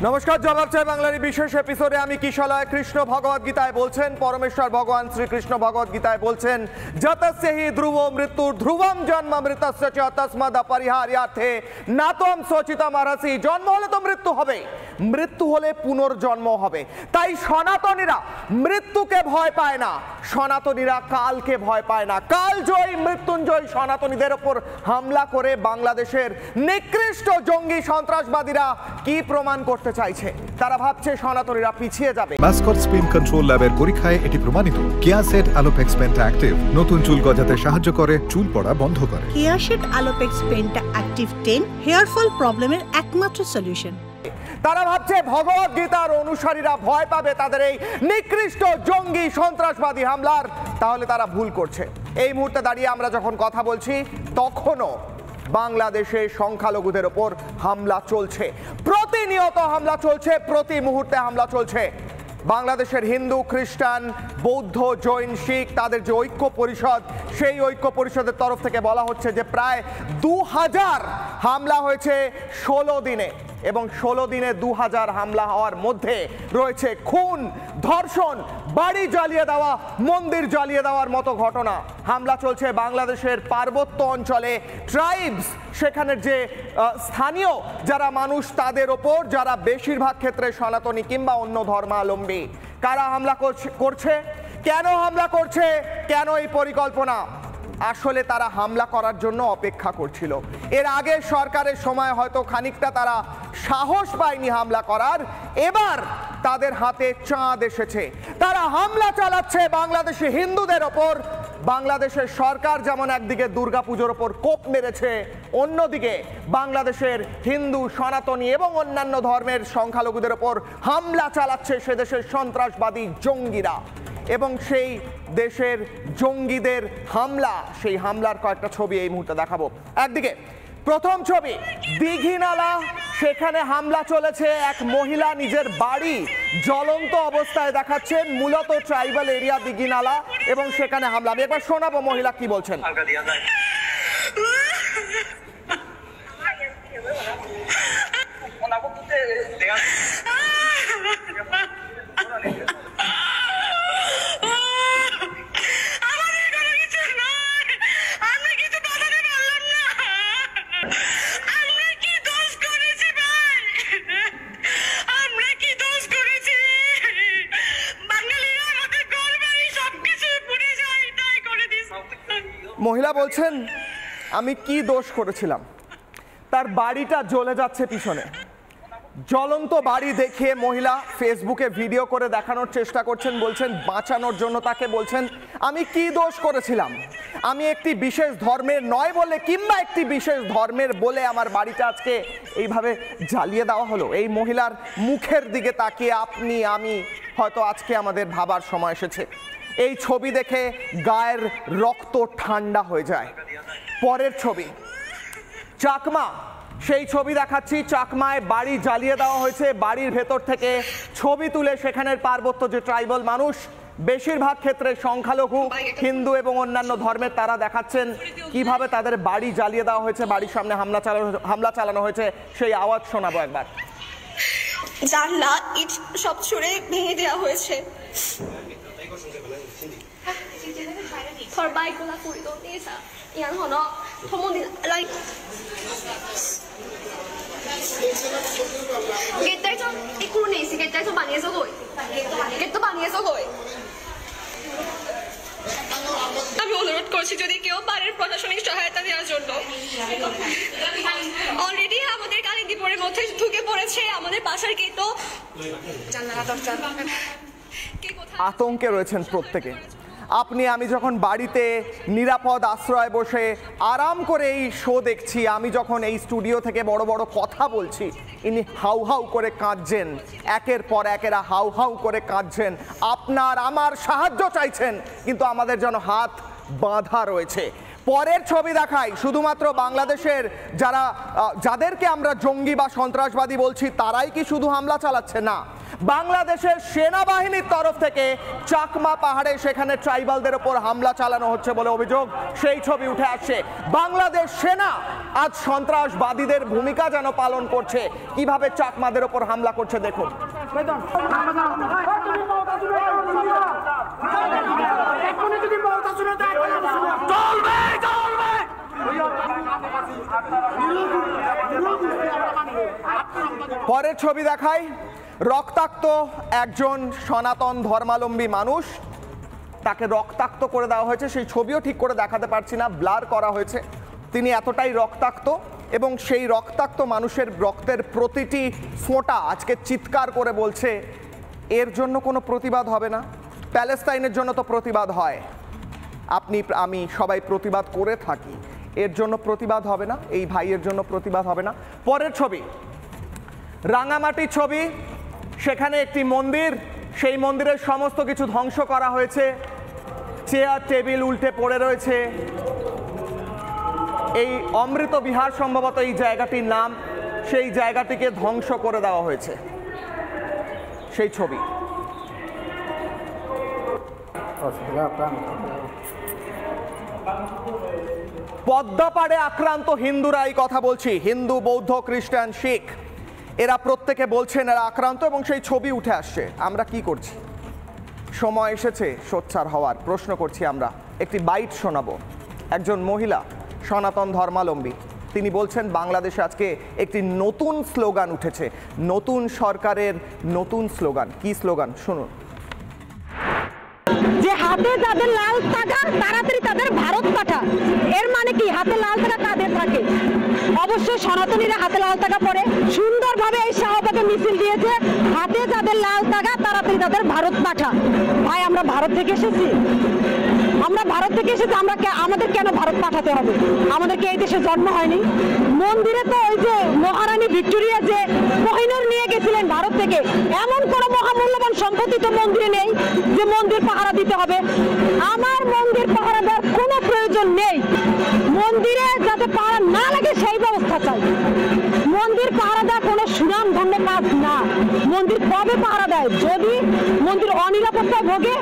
নমস্কার, জবাব চাই বাংলার বিশেষ এপিসোডে আমি কিশলয়। কৃষ্ণ ভগবদ গীতায় বলছেন, পরমেশ্বর ভগবান শ্রীকৃষ্ণ ভগবদ গীতায় বলছেন, যতস্য হি ধ্রুব মৃত্যুর ধ্রুবম জন্ম মৃতস্য চ তস্মাদ অপরিহার্যার্থে নাতম শোচিতম অর্হসি। জন্ম হলে তো মৃত্যু হবে, মৃত্যু হলে পুনর্জন্ম হবে। তাই সনাতনীরা মৃত্যুকে ভয় পায় না, সনাতনীরা কালকে ভয় পায় না। কালজয়ী মৃত্যুঞ্জয়ী সনাতনীদের ওপর হামলা করে বাংলাদেশের নিকৃষ্ট জঙ্গি সন্ত্রাসবাদীরা কি প্রমাণ করতে চাইছে? তারা ভাবছে সনাতনীরা পিছিয়ে যাবে। মাস্কট স্পিন কন্ট্রোল ল্যাবের পরীক্ষায় এটি প্রমাণিত। কেয়াসেট আলোপেক্স পেন্টা অ্যাক্টিভ নতুন চুল গজাতে সাহায্য করে, চুল পড়া বন্ধ করে। Keya Seth Alopex penta active 10 hair fall প্রবলেমের একমাত্র সলিউশন। তারা ভাবছে ভগবদ গীতার অনুসারীরা ভয় পাবে তাদের এই নিকৃষ্ট জঙ্গি সন্ত্রাসবাদী হামলার। তাহলে তারা ভুল করছে। এই মুহূর্তে দাঁড়িয়ে আমরা যখন কথা বলছি তখনও বাংলাদেশে সংখ্যালঘুদের ওপর হামলা চলছে, প্রতিনিয়ত হামলা চলছে, প্রতি মুহূর্তে হামলা চলছে। বাংলাদেশের হিন্দু, খ্রিস্টান, বৌদ্ধ, জৈন, শিখ তাদের যে ঐক্য পরিষদ, সেই ঐক্য পরিষদের তরফ থেকে বলা হচ্ছে যে প্রায় 2000 হামলা হয়েছে 16 দিনে, এবং 16 দিনে 2000 হামলা হওয়ার মধ্যে রয়েছে খুন, ধর্ষণ, বাড়ি জ্বালিয়ে দেওয়া, মন্দির জ্বালিয়ে দেওয়ার মতো ঘটনা। হামলা চলছে বাংলাদেশের পার্বত্য অঞ্চলে, ট্রাইবস, সেখানের যে স্থানীয় যারা মানুষ তাদের ওপর, যারা বেশিরভাগ ক্ষেত্রে সনাতনী কিংবা অন্য ধর্মাবলম্বী। কারা হামলা করছে, কেন হামলা করছে, কেন এই পরিকল্পনা? আসলে তারা হামলা করার জন্য অপেক্ষা করছিল। এর আগে সরকারের সময় হয়তো খানিকটা তারা সাহস পায়নি হামলা করার, এবার তাদের হাতে চাঁদ এসেছে। তারা হামলা চালাচ্ছে বাংলাদেশি হিন্দুদের ওপর। বাংলাদেশের সরকার যেমন একদিকে দুর্গাপুজোর ওপর কোপ মেরেছে, অন্যদিকে বাংলাদেশের হিন্দু, সনাতনী এবং অন্যান্য ধর্মের সংখ্যালঘুদের ওপর হামলা চালাচ্ছে সে দেশের সন্ত্রাসবাদী জঙ্গিরা। এবং সেই দেশের জঙ্গিদের হামলা, সেই হামলার কয়েকটা ছবি এই মুহূর্তে দেখাবো। একদিকে প্রথম ছবি দীঘিনালা, সেখানে হামলা চলেছে। এক মহিলা নিজের বাড়ি জ্বলন্ত অবস্থায় দেখাচ্ছেন, মূলত ট্রাইবাল এরিয়া দীঘিনালা, এবং সেখানে হামলা। আমি একবার শোনাবো মহিলা কি বলছেন। মহিলা বলছেন, আমি কি দোষ করেছিলাম? তার বাড়িটা জ্বলে যাচ্ছে পিছনে। জ্বলন্ত বাড়ি দেখে মহিলা ফেসবুকে ভিডিও করে দেখানোর চেষ্টা করছেন, বলছেন বাঁচানোর জন্য তাকে বলছেন আমি কি দোষ করেছিলাম, আমি একটি বিশেষ ধর্মের নয় বলে কিংবা একটি বিশেষ ধর্মের বলে আমার বাড়িটা আজকে এইভাবে জ্বালিয়ে দেওয়া হলো। এই মহিলার মুখের দিকে তাকিয়ে আপনি আমি হয়তো আজকে আমাদের ভাবার সময় এসেছে। এই ছবি দেখে গায়ের রক্ত ঠান্ডা হয়ে যায়। পরের ছবি চাকমা, সেই ছবি দেখাচ্ছি। চাকমায় বাড়ি জ্বালিয়ে দেওয়া হয়েছে, বাড়ির ভেতর থেকে ছবি তুলে সেখানের পার্বত্য যে ট্রাইবাল মানুষ, বেশিরভাগ ক্ষেত্রে সংখ্যালঘু, হিন্দু এবং অন্যান্য ধর্মের, তারা দেখাচ্ছেন কিভাবে তাদের বাড়ি জ্বালিয়ে দেওয়া হয়েছে, বাড়ির সামনে হামলা চালানো হয়েছে। সেই আওয়াজ শোনাবো একবার। জানলা ইট সব ছুঁড়ে ভেঙে দেওয়া হয়েছে। আমি অনুরোধ করছি যদি কেউ পারেন প্রশাসনিক সহায়তা দেওয়ার জন্য। অলরেডি আমাদের কালিন্দীপুরের মধ্যে ঢুকে পড়েছে, আমাদের বাসার গেটও আতঙ্কে রয়েছেন প্রত্যেকে। আপনি আমি যখন বাড়িতে নিরাপদ আশ্রয় বসে আরাম করে এই শো দেখছি, আমি যখন এই স্টুডিও থেকে বড় বড় কথা বলছি, ইনি হাউ হাউ করে কাঁদছেন, একের পর একেরা হাউ হাউ করে কাঁদছেন, আপনার আমার সাহায্য চাইছেন, কিন্তু আমাদের যেন হাত বাঁধা রয়েছে। পরের ছবি দেখাই। শুধুমাত্র বাংলাদেশের যাদেরকে আমরা জঙ্গি বা সন্ত্রাসবাদী বলছি তারাই কি শুধু হামলা চালাচ্ছে? না, বাংলাদেশের সেনাবাহিনীর তরফ থেকে চাকমা পাহাড়ে সেখানে ট্রাইবালদের ওপর হামলা চালানো হচ্ছে বলে অভিযোগ, সেই ছবি উঠে আসছে। বাংলাদেশ সেনা আজ সন্ত্রাসবাদীদের ভূমিকা যেন পালন করছে, কিভাবে চাকমাদের ওপর হামলা করছে দেখুন। পরের ছবি দেখাই। রক্তাক্ত একজন সনাতন ধর্মাবলম্বী মানুষ, তাকে রক্তাক্ত করে দেওয়া হয়েছে। সেই ছবিও ঠিক করে দেখাতে পারছি না, ব্লার করা হয়েছে। তিনি এতটাই রক্তাক্ত এবং সেই রক্তাক্ত মানুষের রক্তের প্রতিটি ফোঁটা আজকে চিৎকার করে বলছে এর জন্য কোনো প্রতিবাদ হবে না। প্যালেস্তাইনের জন্য তো প্রতিবাদ হয়, আপনি আমি সবাই প্রতিবাদ করে থাকি, এর জন্য প্রতিবাদ হবে না, এই ভাইয়ের জন্য প্রতিবাদ হবে না। পরের ছবি রাঙামাটির ছবি, সেখানে একটি মন্দির, সেই মন্দিরের সমস্ত কিছু ধ্বংস করা হয়েছে, চেয়ার টেবিল উল্টে পড়ে রয়েছে। এই অমৃত বিহার সম্ভবত এই জায়গাটির নাম, সেই জায়গাটিকে ধ্বংস করে দেওয়া হয়েছে, সেই ছবি। পদ্মাপাড়ে আক্রান্ত হিন্দুরা, এই কথা বলছি, হিন্দু, বৌদ্ধ, খ্রিস্টান, শিখ, এরা প্রত্যেকে বলছেন এরা আক্রান্ত এবং সেই ছবি উঠে আসছে। আমরা কি করছি? সময় এসেছে সোচ্চার হওয়ার। প্রশ্ন করছি আমরা, একটি বাইট শোনাবো। একজন মহিলা সনাতন ধর্মাবলম্বী, তিনি বলছেন বাংলাদেশে আজকে একটি নতুন স্লোগান উঠেছে, নতুন সরকারের নতুন স্লোগান। কি স্লোগান শুনুন। যে হাতে যাদের লাল টাকা তাড়াতাড়ি তাদের ভারত পাঠা, এর মানে কি? হাতে লাল টাকা কাদের থাকে? অবশ্যই সনাতনীরা হাতে লাল টাকা পরে সুন্দরভাবে এই শাহবাগে মিছিল দিয়েছে, হাতে যাদের লাল টাকা তাড়াতাড়ি তাদের ভারত পাঠা। ভাই আমরা ভারত থেকে এসেছি, আমরা ভারত থেকে এসেছি, আমাদের কেন ভারত পাঠাতে হবে? আমাদেরকে এই দেশে জন্ম হয়নি? মন্দিরে তো ওই যে মহারানী ভিক্টোরিয়া যে কোহিনূর নিয়ে গেছিলেন ভারত থেকে, এমন কোনো মহামূল্যবান সম্পত্তি তো মন্দিরে নেই যে মন্দির পাহারা দিতে হবে। আমার মন্দির পাহারা দেওয়ার কোনো প্রয়োজন নেই, মন্দিরে যাতে পাহারা না লাগে সেই ব্যবস্থা চাই। মন্দির পাহারা দেওয়া কোনো সুনাম ধন্য কাজ না। মন্দির কবে পাহারা দেয়? যদি মন্দির অনিরাপত্তায় ভোগে,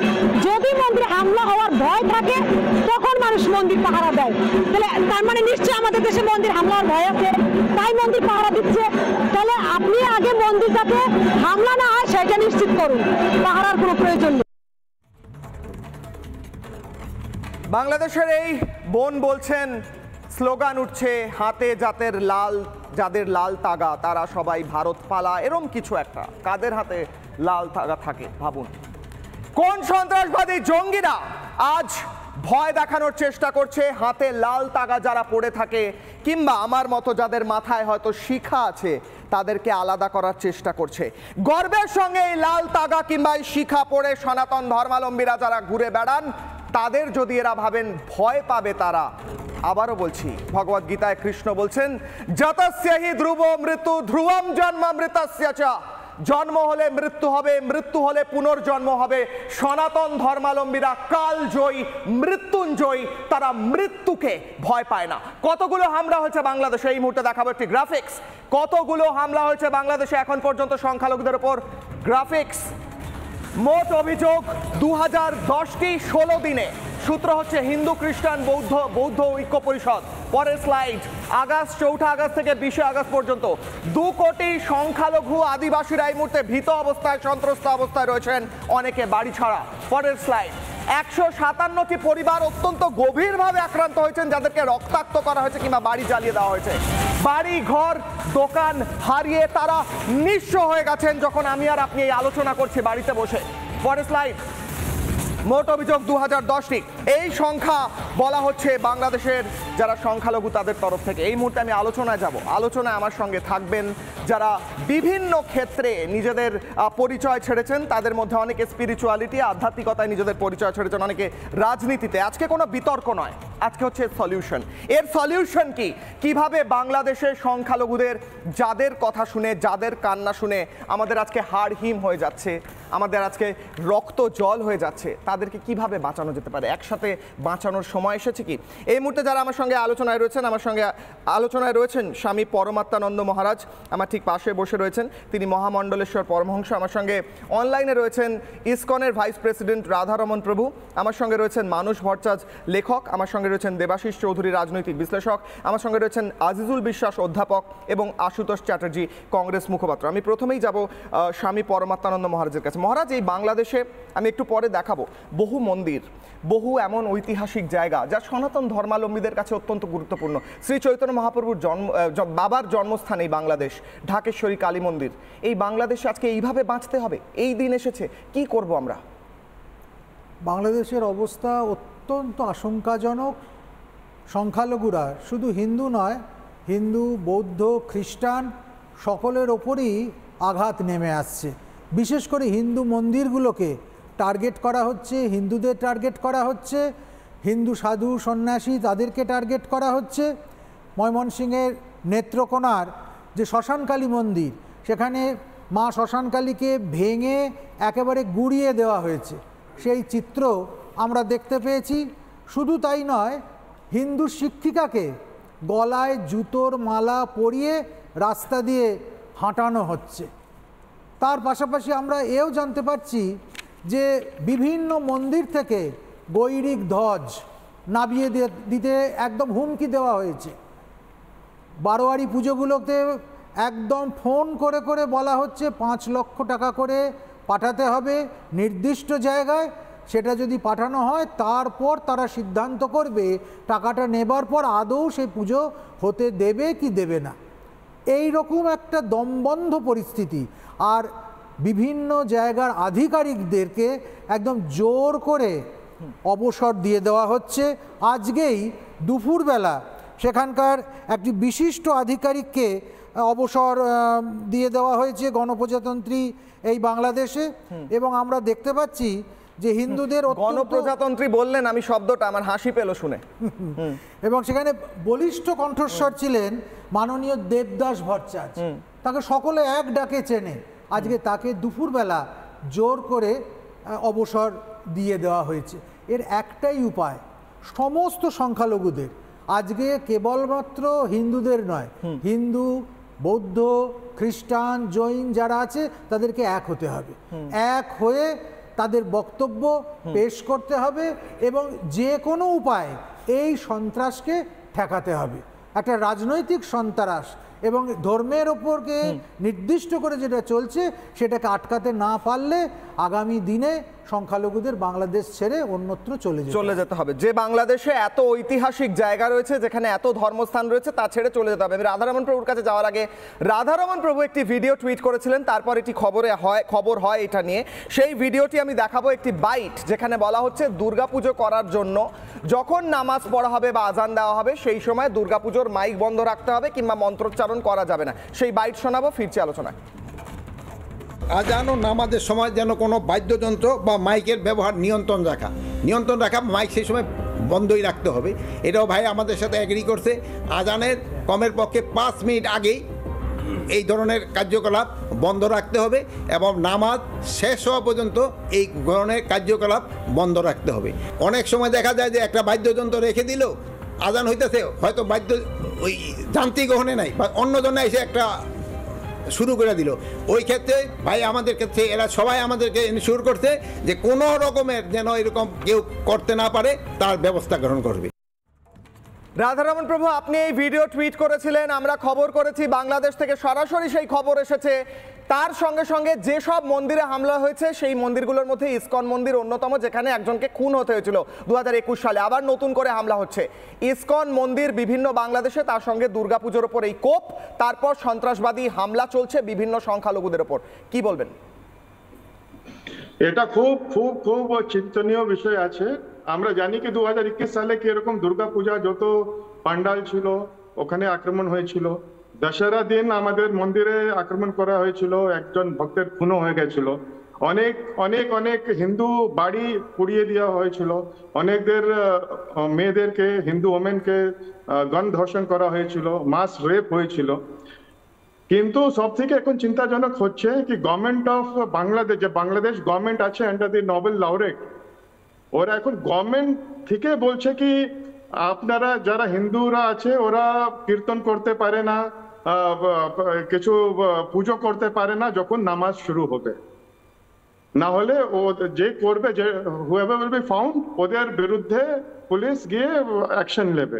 যদি মন্দিরে হামলা হওয়ার ভয় থাকে, তখন মানুষ মন্দির পাহারা দেয়। তাহলে তার মানে নিশ্চয়ই আমাদের দেশে মন্দির হামলার ভয় আছে, তাই মন্দির পাহারা দিচ্ছে। তাহলে আপনি আগে মন্দির যাতে হামলা না হয় সেটা নিশ্চিত করুন, পাহারার কোনো প্রয়োজন নেই। বাংলাদেশের এই বোন বলছেন স্লোগান উঠছে, হাতে যাদের লাল তাগা তারা সবাই ভারত পালা, এরম কিছু একটা। কাদের হাতে লাল তাগা থাকে ভাবুন। কোন সন্ত্রাসবাদী জঙ্গিরা আজ ভয় দেখানোর চেষ্টা করছে? হাতে লাল তাগা যারা পড়ে থাকে, কিংবা আমার মতো যাদের মাথায় হয়তো শিখা আছে, তাদেরকে আলাদা করার চেষ্টা করছে। গর্বের সঙ্গে এই লাল তাগা কিংবা এই শিখা পড়ে সনাতন ধর্মাবলম্বীরা যারা ঘুরে বেড়ান, তাদের যদি এরা ভাবেন ভয় পাবে তারা, আবারও বলছি, ভগবদ গীতায় কৃষ্ণ বলছেন যতস্য হি ধ্রুব মৃত্যু ধ্রুবম জন্মামৃতস্য চ। জন্ম হলে মৃত্যু হবে, মৃত্যু হলে পুনর্জন্ম হবে। সনাতন ধর্মাবলম্বীরা কালজয়ী, মৃত্যুঞ্জয়ী, তারা মৃত্যুকে ভয় পায় না। কতগুলো হামলা হয়েছে বাংলাদেশে, এই মুহূর্তে দেখাবো একটি গ্রাফিক্স। কতগুলো হামলা হয়েছে বাংলাদেশে এখন পর্যন্ত সংখ্যালঘুদের উপর, গ্রাফিক্স। মোট অভিযোগ 2010টি 16 দিনে। সূত্র হচ্ছে হিন্দু, খ্রিস্টান, বৌদ্ধ ঐক্য পরিষদ। পরের স্লাইড, আগস্ট 4 আগস্ট থেকে 20 আগস্ট পর্যন্ত 2 কোটি সংখ্যালঘু আদিবাসীরা এই মুহূর্তে ভীত অবস্থায়, সন্ত্রস্ত অবস্থায় রয়েছেন, অনেকে বাড়ি ছাড়া। পরের স্লাইড, 157টি পরিবার অত্যন্ত গভীরভাবে আক্রান্ত হয়েছেন, যাদেরকে রক্তাক্ত করা হয়েছে কিংবা বাড়ি জ্বালিয়ে দেওয়া হয়েছে। বাড়ি ঘর দোকান হারিয়ে তারা নিঃস্ব হয়ে গেছেন যখন আমি আর আপনি এই আলোচনা করছি বাড়িতে বসে। পরের স্লাইড, মোট অভিযোগ 2010টি। এই সংখ্যা বলা হচ্ছে বাংলাদেশের যারা সংখ্যালঘু তাদের তরফ থেকে। এই মুহূর্তে আমি আলোচনায় যাব, আলোচনায় আমার সঙ্গে থাকবেন যারা বিভিন্ন ক্ষেত্রে নিজেদের পরিচয় ছেড়েছেন। তাদের মধ্যে অনেকে স্পিরিচুয়ালিটি, আধ্যাত্মিকতায় নিজেদের পরিচয় ছেড়েছেন, অনেকে রাজনীতিতে। আজকে কোনো বিতর্ক নয়, আজকে হচ্ছে সলিউশন। এর সলিউশন কি? কিভাবে বাংলাদেশের সংখ্যালঘুদের যাদের কথা শুনে, যাদের কান্না শুনে আমাদের আজকে হাড় হিম হয়ে যাচ্ছে, আমাদের আজকে রক্ত জল হয়ে যাচ্ছে, তাদেরকে কিভাবে বাঁচানো যেতে পারে? একসাথে বাঁচানোর সময় এসেছে কি? এই মুহূর্তে যারা আমার সঙ্গে আলোচনায় রয়েছেন, আমার সঙ্গে আলোচনায় রয়েছেন স্বামী পরমাত্মানন্দ মহারাজ, আমার ঠিক পাশে বসে রয়েছেন, তিনি মহামণ্ডলেশ্বর পরমহংস। আমার সঙ্গে অনলাইনে রয়েছেন ইসকনের ভাইস প্রেসিডেন্ট রাধারমন প্রভু, আমার সঙ্গে রয়েছেন মানুষ ভট্টাচার্য লেখক, আমার সঙ্গে রয়েছেন দেবাশিস চৌধুরী রাজনৈতিক বিশ্লেষক, আমার সঙ্গে রয়েছেন আজিজুল বিশ্বাস অধ্যাপক এবং আশুতোষ চ্যাটার্জি কংগ্রেস মুখপাত্র। আমি প্রথমেই যাব স্বামী পরমাত্মানন্দ মহারাজের কাছে। মহারাজ, এই বাংলাদেশে আমি একটু পরে দেখাবো বহু মন্দির, বহু এমন ঐতিহাসিক জায়গা যা সনাতন ধর্মাবলম্বীদের কাছে অত্যন্ত গুরুত্বপূর্ণ। শ্রী চৈতন্য মহাপ্রভুর বাবার জন্মস্থান এই বাংলাদেশ, ঢাকেশ্বরী কালী মন্দির। এই বাংলাদেশে আজকে এইভাবে বাঁচতে হবে, এই দিন এসেছে, কি করব আমরা? বাংলাদেশের অবস্থা অত্যন্ত আশঙ্কাজনক। সংখ্যালঘুরা শুধু হিন্দু নয়, হিন্দু, বৌদ্ধ, খ্রিস্টান সকলের ওপরই আঘাত নেমে আসছে। বিশেষ করে হিন্দু মন্দিরগুলোকে টার্গেট করা হচ্ছে, হিন্দুদের টার্গেট করা হচ্ছে, হিন্দু সাধু সন্ন্যাসী তাদেরকে টার্গেট করা হচ্ছে। ময়মনসিংহের নেত্রকোনার যে শ্মশানকালী মন্দির, সেখানে মা শ্মশানকালীকে ভেঙে একেবারে গুঁড়িয়ে দেওয়া হয়েছে, সেই চিত্র আমরা দেখতে পেয়েছি। শুধু তাই নয়, হিন্দু শিক্ষিকাকে গলায় জুতোর মালা পরিয়ে রাস্তা দিয়ে হাঁটানো হচ্ছে। তার পাশাপাশি আমরা এও জানতে পারছি যে বিভিন্ন মন্দির থেকে গৈরিক ধ্বজ নামিয়ে দিতে একদম হুমকি দেওয়া হয়েছে। বারোয়ারি পুজোগুলোতে একদম ফোন করে করে বলা হচ্ছে 5 লক্ষ টাকা করে পাঠাতে হবে নির্দিষ্ট জায়গায়। সেটা যদি পাঠানো হয় তারপর তারা সিদ্ধান্ত করবে টাকাটা নেবার পর আদৌ সেই পুজো হতে দেবে কি দেবে না। এই রকম একটা দমবন্ধ পরিস্থিতি। আর বিভিন্ন জায়গার আধিকারিকদেরকে একদম জোর করে অবসর দিয়ে দেওয়া হচ্ছে। আজকেই দুপুরবেলা সেখানকার একটি বিশিষ্ট আধিকারিককে অবসর দিয়ে দেওয়া হয়েছে গণপ্রজাতন্ত্রী এই বাংলাদেশে। এবং আমরা দেখতে পাচ্ছি যে হিন্দুদের গণপ্রজাতন্ত্রী বললেন, আমি শব্দটা আমার হাসি পেল শুনে। এবং সেখানে বলিষ্ঠ কণ্ঠস্বর ছিলেন মাননীয় দেবদাস ভট্টাচার্য, তাকে সকলে এক ডাকে চেনে। আজকে তাকে দুপুরবেলা জোর করে অবসর দিয়ে দেওয়া হয়েছে। এর একটাই উপায়, সমস্ত সংখ্যালঘুদের, আজকে কেবলমাত্র হিন্দুদের নয়, হিন্দু, বৌদ্ধ, খ্রিস্টান, জৈন যারা আছে তাদেরকে এক হতে হবে। এক হয়ে তাদের বক্তব্য পেশ করতে হবে এবং যে কোনো উপায়ে এই সন্ত্রাসকে ঠেকাতে হবে। একটা রাজনৈতিক সন্ত্রাস এবং ধর্মের ওপরকে নির্দিষ্ট করে যেটা চলছে সেটাকে আটকাতে না পারলে আগামী দিনে সংখ্যালঘুদের বাংলাদেশ ছেড়ে অন্যত্র চলে যেতে হবে। যে বাংলাদেশে এত ঐতিহাসিক জায়গা রয়েছে, যেখানে এত ধর্মস্থান রয়েছে, তা ছেড়ে চলে যেতে হবে। আমি রাধারমন প্রভুর কাছে যাওয়ার আগে, রাধারমন প্রভু একটি ভিডিও টুইট করেছিলেন, তারপর এটি খবর হয় এটা নিয়ে। সেই ভিডিওটি আমি দেখাবো, একটি বাইট যেখানে বলা হচ্ছে দুর্গাপুজো করার জন্য যখন নামাজ পড়া হবে বা আজান দেওয়া হবে সেই সময় দুর্গাপুজোর মাইক বন্ধ রাখতে হবে কিংবা মন্ত্রোচ্চারণ করা যাবে না। সেই বাইট শোনাবো, ফিরছি আলোচনায়। আজান ও নামাজের সময় যেন কোনো বাদ্যযন্ত্র বা মাইকের ব্যবহার নিয়ন্ত্রণ রাখা, মাইক সেই সময় বন্ধই রাখতে হবে। এটাও ভাই আমাদের সাথে এগ্রি করছে। আজানের কমের পক্ষে 5 মিনিট আগেই এই ধরনের কার্যকলাপ বন্ধ রাখতে হবে এবং নামাজ শেষ হওয়া পর্যন্ত এই ধরনের কার্যকলাপ বন্ধ রাখতে হবে। অনেক সময় দেখা যায় যে একটা বাদ্যযন্ত্র রেখে দিল, আজান হইতেছে, হয়তো বাদ্য ওই যান্ত্রিক ওখানে নাই বা অন্যজনে এসে একটা শুরু করে দিল। ওই ক্ষেত্রে ভাই আমাদের ক্ষেত্রে এরা সবাই আমাদেরকে ইনশিওর করছে যে কোনো রকমের যেন এরকম কেউ করতে না পারে তার ব্যবস্থা গ্রহণ করবে। রাধারমন প্রভু, আপনি এই ভিডিও টুইট করেছিলেন, আমরা খবর করেছি, বাংলাদেশ থেকে সরাসরি সেই খবর এসেছে। তার সঙ্গে সঙ্গে যেসব মন্দিরে হামলা হয়েছে সেই মন্দিরগুলোর মধ্যে ইসকন মন্দির অন্যতম, যেখানে একজনকে খুন হতে হয়েছিল 2021 সালে। আবার নতুন করে হামলা হচ্ছে। ইসকন মন্দির বিভিন্ন বাংলাদেশে, তার সঙ্গে দুর্গাপুজোর ওপর এই কোপ, তারপর সন্ত্রাসবাদী হামলা চলছে বিভিন্ন সংখ্যালঘুদের ওপর, কি বলবেন? এটা খুব খুব খুব চিন্তনীয় বিষয় আছে। আমরা জানি কি 2021 সালে কি এরকম দুর্গাপূজা যত পান্ডাল ছিল ওখানে আক্রমণ হয়েছিল। দশহরা দিন আমাদের মন্দিরে আক্রমণ করা হয়েছিল, একজন ভক্তের খুনও হয়ে গেছিল। অনেক অনেক অনেক হিন্দু বাড়ি পুড়িয়ে দেওয়া হয়েছিল, অনেকদের মেয়েদেরকে, হিন্দু ওমেনকে গণ ধর্ষণ করা হয়েছিল, মাস রেপ হয়েছিল। কিন্তু সব থেকে এখন চিন্তাজনক হচ্ছে কি গভর্নমেন্ট অফ বাংলাদেশ, যে বাংলাদেশ গভর্নমেন্ট আছে আন্ডার দি নোবেল লাউরেট, ওরা এখন গভর্নমেন্ট থেকে বলছে কি আপনারা যারা হিন্দুরা আছে ওরা কীর্তন করতে পারে না, কিছু পুজো করতে পারে না যখন নামাজ শুরু হবে, না হলে ও যে করবে, যে হুয়েভার উইল বি ফাউন্ড, ওদের বিরুদ্ধে পুলিশ গিয়ে অ্যাকশন নেবে।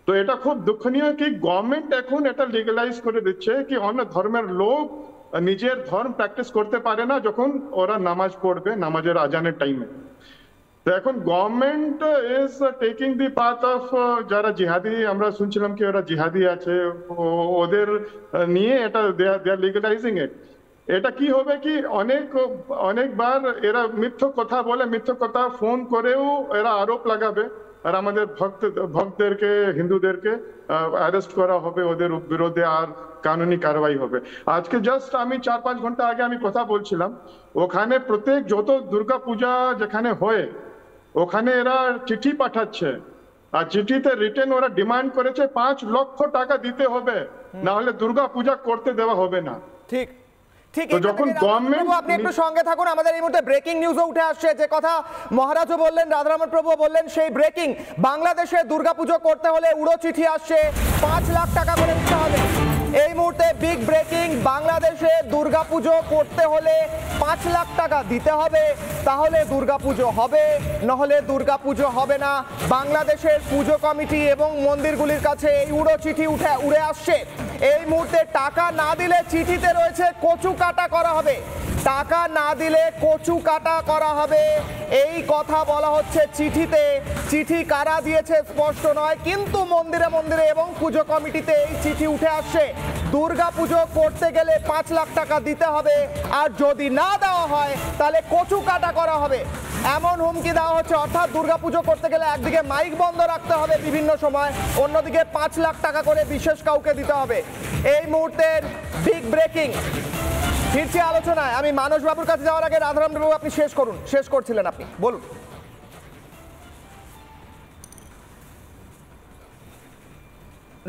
তো এটা খুব দুঃখনীয় কি গভর্নমেন্ট এখন এটা লিগালাইজ করে দিচ্ছে কি অন্য ধর্মের লোক নিজের ধর্ম প্র্যাকটিস করতে পারে না যখন ওরা নামাজ পড়বে, নামাজের আজানের টাইমে। তো এখন government is taking the path of যারা জিহাদি, আমরা শুনছিলাম কি ওরা জিহাদি আছে, ওদের নিয়ে এটা দে আর লিগালাইজিং ইট। এটা কি হবে কি অনেকবার এরা মিথ্যা কথা বলে, মিথ্যা কথা ফোন করেও এরা আরোপ লাগাবে, আর আমাদের ভক্তদেরকে, হিন্দুদেরকে অ্যারেস্ট করা হবে, ওদের বিরুদ্ধে আর কানুনি কারবাই হবে। আজকে জাস্ট আমি 4-5 ঘন্টা আগে আমি কথা বলছিলাম, ওখানে প্রত্যেক যত দুর্গা পূজা যেখানে হয় ওখানে এরা চিঠি পাঠাচ্ছে, আর চিঠিতে রিটেন ওরা ডিমান্ড করেছে 5 লক্ষ টাকা দিতে হবে, না হলে দুর্গা পূজা করতে দেওয়া হবে না। ঠিক ঠিক। যখন গভর্নমেন্ট, আপনি একটু সঙ্গে থাকুন, আমাদের এই মুহূর্তে ব্রেকিং নিউজও উঠে আসছে, যে কথা মহারাজও বললেন, রাধারমণ প্রভু বললেন, সেই ব্রেকিং। বাংলাদেশে দুর্গাপুজো করতে হলে উড়ো চিঠি আসছে, 5 লাখ টাকা করে দিতে হবে। এই মুহূর্তে বিগ ব্রেকিং, বাংলাদেশে দুর্গাপুজো করতে হলে 5 লাখ টাকা দিতে হবে, তাহলে দুর্গাপুজো হবে, নহলে দুর্গাপুজো হবে না। বাংলাদেশের পুজো কমিটি এবং মন্দিরগুলির কাছে এই উড়ো চিঠি উড়ে আসছে। এই মুহূর্তে টাকা না দিলে চিঠিতে রয়েছে কচু কাটা করা হবে, টাকা না দিলে কচু কাটা করা হবে, এই কথা বলা হচ্ছে চিঠিতে। চিঠি কারা দিয়েছে স্পষ্ট নয়, কিন্তু মন্দিরে মন্দিরে এবং পুজো কমিটিতে এই চিঠি উঠে আসছে। দুর্গা পুজো করতে গেলে 5 লাখ টাকা দিতে হবে, আর যদি না দেওয়া হয় তাহলে কচু কাটা করা হবে, এমন হুমকি দেওয়া হচ্ছে। অর্থাৎ দুর্গাপুজো করতে গেলে একদিকে মাইক বন্ধ রাখতে হবে বিভিন্ন সময়, অন্যদিকে 5 লাখ টাকা করে বিশেষ কাউকে দিতে হবে। এই মুহূর্তের বিগ ব্রেকিং। ফিরছি আলোচনায়, আমি মানস বাবুর কাছে যাওয়ার আগে রাধারমণ বাবু আপনি শেষ করছিলেন, আপনি বলুন।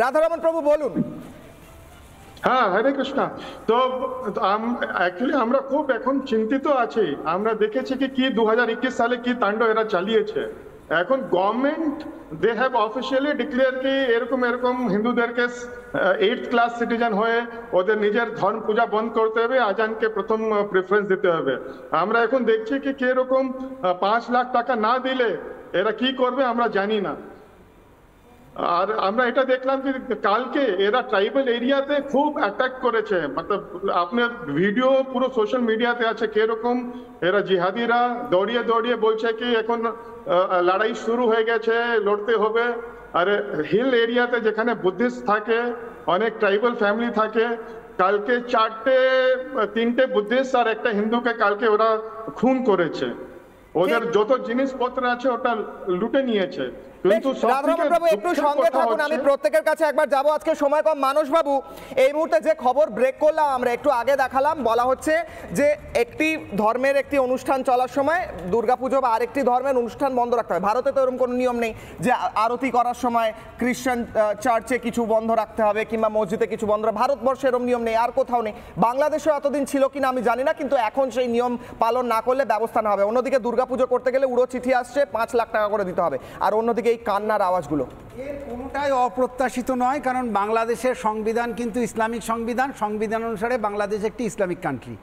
রাধারমণ প্রভু বলুন। হ্যাঁ, হরে কৃষ্ণ। তো অ্যাকচুয়ালি আমরা খুব এখন চিন্তিত আছি। আমরা দেখেছি কি 2021 সালে কি তাণ্ডব এরা চালিয়েছে। এখন government they have officially declare কি এরকম হিন্দুদেরকে 8th ক্লাস সিটিজেন হয়ে ওদের নিজের ধর্ম পূজা বন্ধ করতে হবে, আজানকে প্রথম প্রেফারেন্স দিতে হবে। আমরা এখন দেখছি কি এরকম 5 লাখ টাকা না দিলে এরা কি করবে আমরা জানি না। আর আমরা এটা দেখলাম কি কালকে এরা ট্রাইবাল এরিয়াতে খুব অ্যাটাক করেছে, মতলব আপনার ভিডিও পুরো সোশ্যাল মিডিয়াতে আছে কিরকম এরা জিহাদিরা দৌড়িয়ে দৌড়িয়ে বলছে কি এখন লড়াই শুরু হয়ে গেছে, লড়তে হবে। আর হিল এরিয়াতে যেখানে বুদ্ধিস্ট থাকে, অনেক ট্রাইবাল ফ্যামিলি থাকে, কালকে 3টে বুদ্ধিস্ট আর একটা হিন্দুকে কালকে ওরা খুন করেছে, ওদের যত জিনিসপত্র আছে ওটা লুটে নিয়েছে। একটু সঙ্গে থাকুন, আমি প্রত্যেকের কাছে একবার যাবো, আজকে সময় কম। মানস বাবু, এই মুহূর্তে যে খবর ব্রেক করলাম আমরা একটু আগে দেখালাম, বলা হচ্ছে যে একটি ধর্মের একটি অনুষ্ঠান চলার সময় দুর্গাপুজো বা আরেকটি ধর্মের অনুষ্ঠান বন্ধ রাখতে হয়। ভারতে তো এরকম কোনো নিয়ম নেই যে আরতি করার সময় খ্রিস্টান চার্চে কিছু বন্ধ রাখতে হবে কিংবা মসজিদে কিছু বন্ধ। ভারতবর্ষে এরকম নিয়ম নেই, আর কোথাও নেই। বাংলাদেশেও এতদিন ছিল কিনা আমি জানি না, কিন্তু এখন সেই নিয়ম পালন না করলে ব্যবস্থা না হবে। অন্যদিকে দুর্গাপুজো করতে গেলে উড়ো চিঠি আসছে, 5 লাখ টাকা করে দিতে হবে, আর অন্যদিকে এই কান্নার আওয়াজগুলো। এর কোনোটাই অপ্রত্যাশিত নয়, কারণ বাংলাদেশের সংবিধান কিন্তু ইসলামিক সংবিধান, সংবিধান অনুসারে বাংলাদেশ একটি ইসলামিক কান্ট্রি,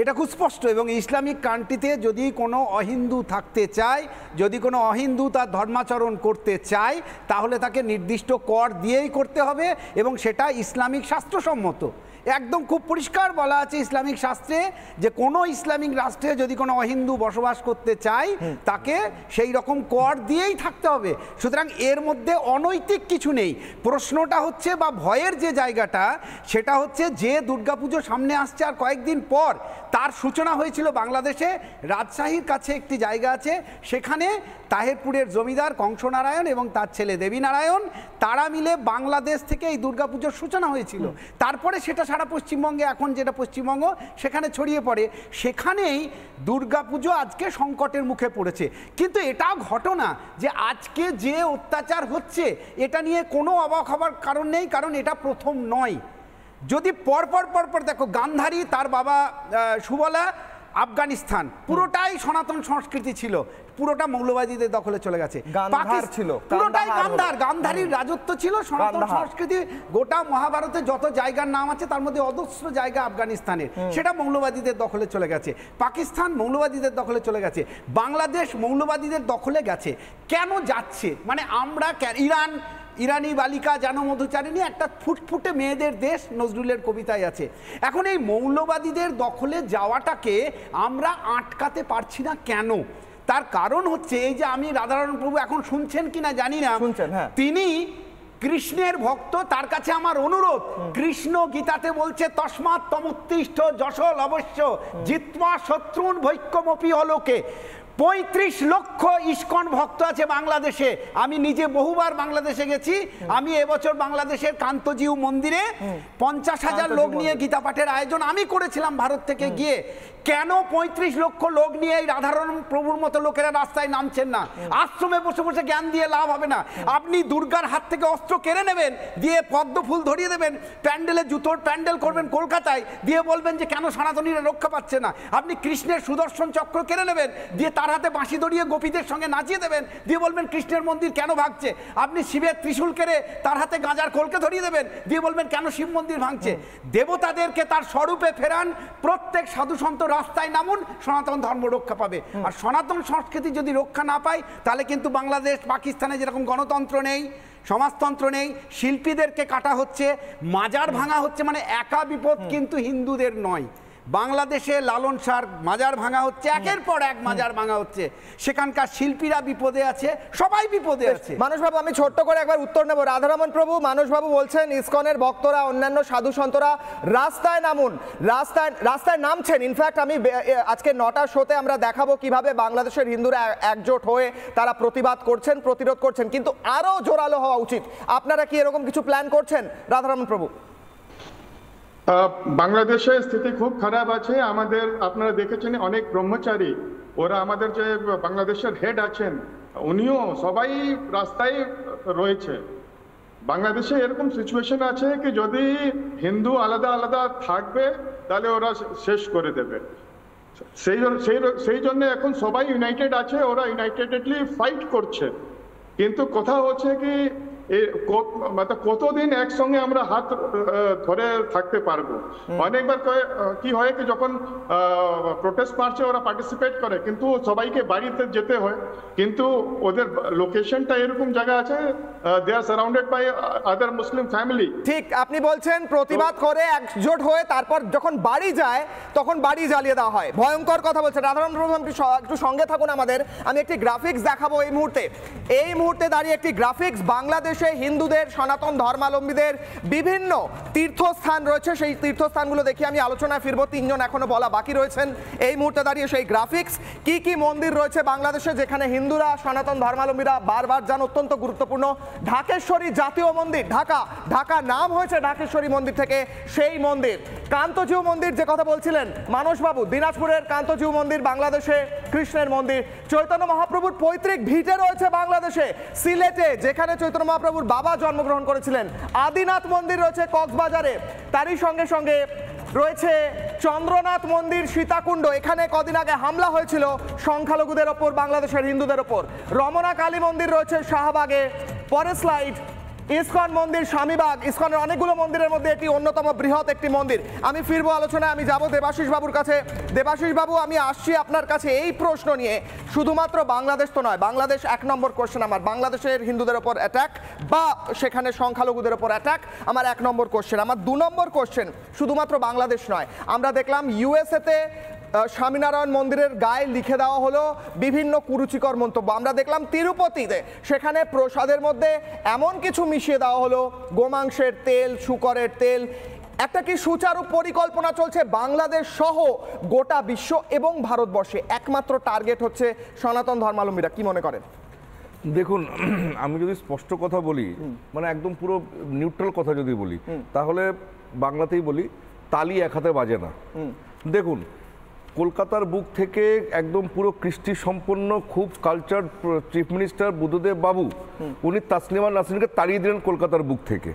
এটা খুব স্পষ্ট। এবং ইসলামিক কান্ট্রিতে যদি কোনো অহিন্দু থাকতে চায়, যদি কোনো অহিন্দু তার ধর্মাচরণ করতে চায়, তাহলে তাকে নির্দিষ্ট কর দিয়েই করতে হবে, এবং সেটা ইসলামিক শাস্ত্রসম্মত। একদম খুব পরিষ্কার বলা আছে ইসলামিক শাস্ত্রে যে কোনো ইসলামিক রাষ্ট্রে যদি কোনো অহিন্দু বসবাস করতে চায় তাকে সেই রকম কর দিয়েই থাকতে হবে। সুতরাং এর মধ্যে অনৈতিক কিছু নেই। প্রশ্নটা হচ্ছে বা ভয়ের যে জায়গাটা, সেটা হচ্ছে যে দুর্গাপুজো সামনে আসছে আর কয়েকদিন পর, তার সূচনা হয়েছিল বাংলাদেশে রাজশাহীর কাছে একটি জায়গা আছে, সেখানে তাহেরপুরের জমিদার কংসনারায়ণ এবং তার ছেলে দেবীনারায়ণ তারা মিলে বাংলাদেশ থেকে এই দুর্গাপুজোর সূচনা হয়েছিল। তারপরে সেটা সারা পশ্চিমবঙ্গে এখন যেটা পশ্চিমবঙ্গ সেখানে ছড়িয়ে পড়ে, সেখানেই দুর্গাপুজো আজকে সংকটের মুখে পড়েছে। কিন্তু এটাও ঘটনা যে আজকে যে অত্যাচার হচ্ছে এটা নিয়ে কোনো অবাক হবার কারণ নেই, কারণ এটা প্রথম নয়। যদি পরপর দেখো, গান্ধারী, তার বাবা সুবলা, আফগানিস্তান পুরোটাই সনাতন সংস্কৃতি ছিল, পুরোটা মৌলবাদীদের দখলে চলে গেছে। পুরোটাই গান্ধারীর রাজত্ব ছিল, সনাতন সংস্কৃতি। গোটা মহাভারতে যত জায়গার নাম আছে তার মধ্যে অজস্র জায়গা আফগানিস্তানের, সেটা মৌলবাদীদের দখলে চলে গেছে। পাকিস্তান মৌলবাদীদের দখলে চলে গেছে, বাংলাদেশ মৌলবাদীদের দখলে গেছে। কেন যাচ্ছে? মানে আমরা ইরানি বালিকা যেন মধুচারিণী, একটা ফুটফুটে মেয়েদের দেশ নজরুলের কবিতায় আছে। এখন এই মৌলবাদীদের দখলে যাওয়াটাকে আমরা আটকাতে পারছি না কেন? তার কারণ হচ্ছে এই যে আমি রাধারমণ প্রভু এখন শুনছেন কিনা জানি না, তিনি কৃষ্ণের ভক্ত। তার কাছে আমার অনুরোধ, কৃষ্ণ গীতাতে বলছে তস্মাৎ তমুত্তিষ্ঠ যশল অবশ্য জিত্মা শত্রুন ভৈক্যমপি অলোকে। 35 লক্ষ ইস্কন ভক্ত আছে বাংলাদেশে। আমি নিজে বহুবার বাংলাদেশে গেছি। আমি এবছর বাংলাদেশের কান্তজিউ মন্দিরে 50,000 লোক নিয়ে গীতা পাঠের আয়োজন আমি করেছিলাম ভারত থেকে গিয়ে। কেন 35 লক্ষ লোক নিয়ে এই রাধারমণ প্রভুর মতো লোকেরা রাস্তায় নামছেন না? আশ্রমে বসে বসে জ্ঞান দিয়ে লাভ হবে না। আপনি দুর্গার হাত থেকে অস্ত্র কেড়ে নেবেন, দিয়ে পদ্ম ফুল ধরিয়ে দেবেন, প্যান্ডেলে জুতোর প্যান্ডেল করবেন কলকাতায়, দিয়ে বলবেন যে কেন সনাতনীরা রক্ষা পাচ্ছে না। আপনি কৃষ্ণের সুদর্শন চক্র কেড়ে নেবেন, দিয়ে তার হাতে বাঁশি ধরিয়ে গোপীদের সঙ্গে নাচিয়ে দেবেন, দিয়ে বলবেন কৃষ্ণের মন্দির কেন ভাঙছে। আপনি শিবের ত্রিশূল কেড়ে তার হাতে গাঁজার খোলকে ধরিয়ে দেবেন, দিয়ে বলবেন কেন শিব মন্দির ভাঙছে। দেবতাদেরকে তার স্বরূপে ফেরান, প্রত্যেক সাধু সন্ত রাস্তায় নামুন, সনাতন ধর্ম রক্ষা পাবে। আর সনাতন সংস্কৃতি যদি রক্ষা না পায় তাহলে কিন্তু বাংলাদেশ, পাকিস্তানে যেরকম গণতন্ত্র নেই, সমাজতন্ত্র নেই, শিল্পীদেরকে কাটা হচ্ছে, মাজার ভাঙা হচ্ছে, মানে একা বিপদ কিন্তু হিন্দুদের নয়। বাংলাদেশে লালন শাহর মাজার ভাঙা হচ্ছে, একের পর এক মাজার ভাঙা হচ্ছে, সেখানকার শিল্পীরা বিপদে আছে, সবাই বিপদে আছে। মানসবাবু, আমি ছোট্ট করে একবার উত্তর নেব। রাধারমণ প্রভু, মানসবাবু বলছেন ইসকনের ভক্তরা, অন্যান্য সাধু সন্তরা রাস্তায় নামুন, রাস্তায় নামছেন। ইনফ্যাক্ট আমি আজকে 9টার শোতে আমরা দেখাবো কিভাবে বাংলাদেশের হিন্দুরা একজোট হয়ে তারা প্রতিবাদ করছেন, প্রতিরোধ করছেন, কিন্তু আরো জোরালো হওয়া উচিত। আপনারা কি এরকম কিছু প্ল্যান করছেন রাধারমণ প্রভু? বাংলাদেশের স্থিতি খুব খারাপ আছে। আমাদের আপনারা দেখেছেন অনেক ব্রহ্মচারী, ওরা আমাদের যে বাংলাদেশের হেড আছেন উনিও সবাই রাস্তায় রয়েছে। বাংলাদেশে এরকম সিচুয়েশন আছে কি যদি হিন্দু আলাদা আলাদা থাকবে তাহলে ওরা শেষ করে দেবে। সেই জন্য এখন সবাই ইউনাইটেড আছে, ওরা ইউনাইটেডলি ফাইট করছে। কিন্তু কথা হচ্ছে কি কতদিন একসঙ্গে আমরা হাত ধরে থাকতে পারবো? অনেকবার কি হয় কি যখন প্রোটেস্ট মার্চে ওরা পার্টিসিপেট করে কিন্তু সবাইকে বাড়িতে যেতে হয়, কিন্তু ওদের লোকেশনটা এরকম জায়গা আছে, they are surrounded by other Muslim family. ঠিক, আপনি বলছেন প্রতিবাদ করে একজোট হয়ে তারপর যখন বাড়ি যায় তখন বাড়ি জ্বালিয়ে দেওয়া হয়। ভয়ঙ্কর কথা বলছেন রাধারমণ প্রভু। একটু সঙ্গে থাকুন আমাদের, আমি একটি গ্রাফিক্স দেখাবো এই মুহূর্তে দাঁড়িয়ে একটি গ্রাফিক্স। বাংলাদেশ হিন্দুদের, সনাতন ধর্মাবলম্বীদের বিভিন্ন তীর্থস্থান রয়েছে, সেই তীর্থস্থানগুলো দেখে আমি আলোচনায় ফিরবো। 3 জন এখনো বলা বাকি রয়েছেন। এই মুহূর্তে দাঁড়িয়ে সেই গ্রাফিক্স, কি কি মন্দির রয়েছে বাংলাদেশে যেখানে হিন্দুরা, সনাতন ধর্মাবলম্বীরা বারবার যান, অত্যন্ত গুরুত্বপূর্ণ। ঢাকেশ্বরী জাতীয় মন্দির, ঢাকা নাম হয়েছে ঢাকেশ্বরী মন্দির থেকে, সেই মন্দির। কান্তজিউ মন্দির যে কথা বলছিলেন মানসবাবু, দিনাজপুরের কান্তজিউ মন্দির, বাংলাদেশে কৃষ্ণের মন্দির। চৈতন্য মহাপ্রভুর পৈতৃক ভিটে রয়েছে বাংলাদেশে সিলেটে, যেখানে চৈতন্য মহাপ্রভুর বাবা জন্মগ্রহণ করেছিলেন। আদিনাথ মন্দির রয়েছে কক্সবাজারে, তারই সঙ্গে সঙ্গে রয়েছে চন্দ্রনাথ মন্দির সীতাকুণ্ড, এখানে কদিন আগে হামলা হয়েছিল সংখ্যালঘুদের ওপর, বাংলাদেশের হিন্দুদের ওপর। রমনা কালী মন্দির রয়েছে শাহবাগে। পরের স্লাইড, ইসকন মন্দির স্বামীবাগ। ইসকনের অনেকগুলো মন্দিরের মধ্যে এটি অন্যতম বৃহৎ একটি মন্দির। আমি ফিরবো আলোচনায়, আমি যাব দেবাশিস বাবুর কাছে। দেবাশিস বাবু, আমি আসছি আপনার কাছে এই প্রশ্ন নিয়ে। শুধুমাত্র বাংলাদেশ তো নয়, বাংলাদেশ 1 নম্বর কোশ্চেন আমার, বাংলাদেশের হিন্দুদের ওপর অ্যাটাক বা সেখানে সংখ্যালঘুদের ওপর অ্যাটাক আমার 1 নম্বর কোশ্চেন। আমার 2 নম্বর কোশ্চেন, শুধুমাত্র বাংলাদেশ নয়, আমরা দেখলাম ইউএসএতে স্বামীনারায়ণ মন্দিরের গায়ে লিখে দেওয়া হলো বিভিন্ন কুরুচিকর মন্তব্য। আমরা দেখলাম তিরুপতিতে সেখানে প্রসাদের মধ্যে এমন কিছু মিশিয়ে দেওয়া হলো, গোমাংসের তেল, শূকরের তেল। একটা কি সুচারু পরিকল্পনা চলছে বাংলাদেশ সহ গোটা বিশ্ব এবং ভারতবর্ষে? একমাত্র টার্গেট হচ্ছে সনাতন ধর্মাবলম্বীরা, কি মনে করেন? দেখুন, আমি যদি স্পষ্ট কথা বলি, মানে একদম পুরো নিউট্রাল কথা যদি বলি, তাহলে বাংলাতেই বলি, তালি এক হাতে বাজে না। দেখুন, কলকাতার বুক থেকে একদম পুরো কৃষ্টি সম্পন্ন খুব কালচার চিফ মিনিস্টার বুদ্ধদেব বাবু উনি তাসলিমা নাসরিনকে তাড়িয়ে দিলেন কলকাতার বুক থেকে।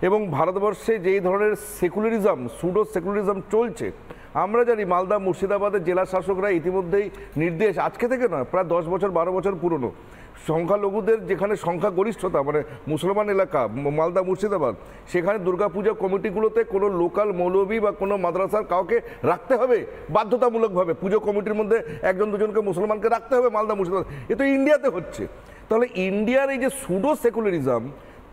এবং ভারতবর্ষে যেই ধরনের সেকুলারিজম, সুডো সেকুলারিজম চলছে, আমরা জানি মালদা মুর্শিদাবাদের জেলা শাসকরা ইতিমধ্যেই নির্দেশ, আজকে থেকে নয়, প্রায় 10 বছর 12 বছর পুরনো, সংখ্যালঘুদের যেখানে সংখ্যাগরিষ্ঠতা মানে মুসলমান এলাকা মালদা মুর্শিদাবাদ, সেখানে দুর্গাপূজা কমিটিগুলোতে কোনো লোকাল মৌলবী বা কোনো মাদ্রাসার কাউকে রাখতে হবে বাধ্যতামূলকভাবে, পুজো কমিটির মধ্যে 1-2জনকে মুসলমানকে রাখতে হবে মালদা মুর্শিদাবাদ। এ তো ইন্ডিয়াতে হচ্ছে। তাহলে ইন্ডিয়ার এই যে সুডো সেকুলারিজম,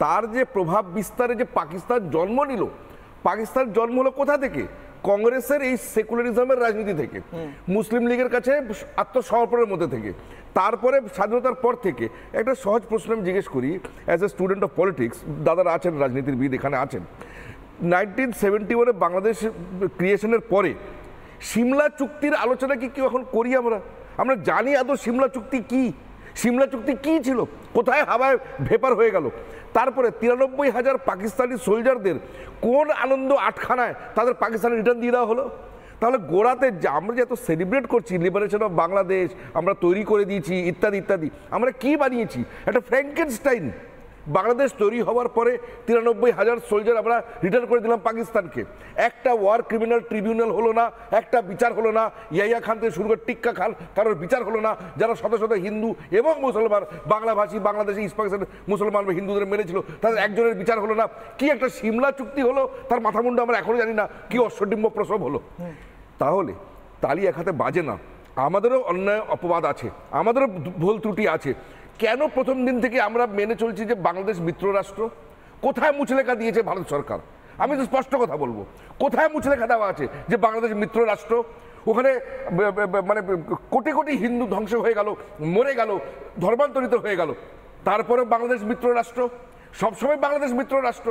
তার যে প্রভাব বিস্তারে যে পাকিস্তান জন্ম নিল, পাকিস্তান জন্ম হলো কোথা থেকে? কংগ্রেসের এই সেকুলারিজমের রাজনীতি থেকে, মুসলিম লীগের কাছে আত্মসমর্পণের মধ্যে থেকে। তারপরে স্বাধীনতার পর থেকে একটা সহজ প্রশ্ন আমি জিজ্ঞেস করি as a student of politics, দাদারা আছেন রাজনীতিবিদ এখানে আছেন, 1971 বাংলাদেশ ক্রিয়েশনের পরে সিমলা চুক্তির আলোচনা কি কেউ এখন করি? আমরা জানি আদৌ সিমলা চুক্তি কি? সিমলা চুক্তি কি ছিল? কোথায় হাওয়ায় ভেপার হয়ে গেল? তারপরে 93,000 পাকিস্তানি সোলজারদের কোন আনন্দ আটখানায় তাদের পাকিস্তানে রিটার্ন দিয়ে দেওয়া হলো? তাহলে গোড়াতে আমরা যে এত সেলিব্রেট করছি লিবারেশন অফ বাংলাদেশ, আমরা তৈরি করে দিয়েছি ইত্যাদি ইত্যাদি, আমরা কি বানিয়েছি? একটা ফ্র্যাঙ্কেনস্টাইন। বাংলাদেশ তৈরি হওয়ার পরে 93,000 সোলজার আমরা রিটার্ন করে দিলাম পাকিস্তানকে। একটা ওয়ার ক্রিমিনাল ট্রিবিউনাল হলো না, একটা বিচার হলো না, ইয়াহিয়া খান থেকে শুরু করে টিক্কা খান কারোর বিচার হলো না, যারা শত শত হিন্দু এবং মুসলমান বাংলাভাষী বাংলাদেশি ইস্ট পাকিস্তান মুসলমান বা হিন্দুদের মেরেছিল, তাদের একজনের বিচার হলো না। কি একটা সিমলা চুক্তি হলো, তার মাথামুন্ডু আমরা এখনো জানি না কি অশ্বডিম্ব প্রসব হলো। তাহলে তালি এক হাতে বাজে না, আমাদেরও অন্যায় অপবাদ আছে, আমাদেরও ভুল ত্রুটি আছে। কেন প্রথম দিন থেকে আমরা মেনে চলছি যে বাংলাদেশ মিত্র রাষ্ট্র? কোথায় মুচলেখা দিয়েছে ভারত সরকার? আমি তো স্পষ্ট কথা বলবো, কোথায় মুচলেখা দেওয়া আছে যে বাংলাদেশ মিত্র রাষ্ট্র? ওখানে মানে কোটি কোটি হিন্দু ধ্বংস হয়ে গেল, মরে গেল, ধর্মান্তরিত হয়ে গেল, তারপরে বাংলাদেশ মিত্র রাষ্ট্র, সবসময় বাংলাদেশ মিত্র রাষ্ট্র।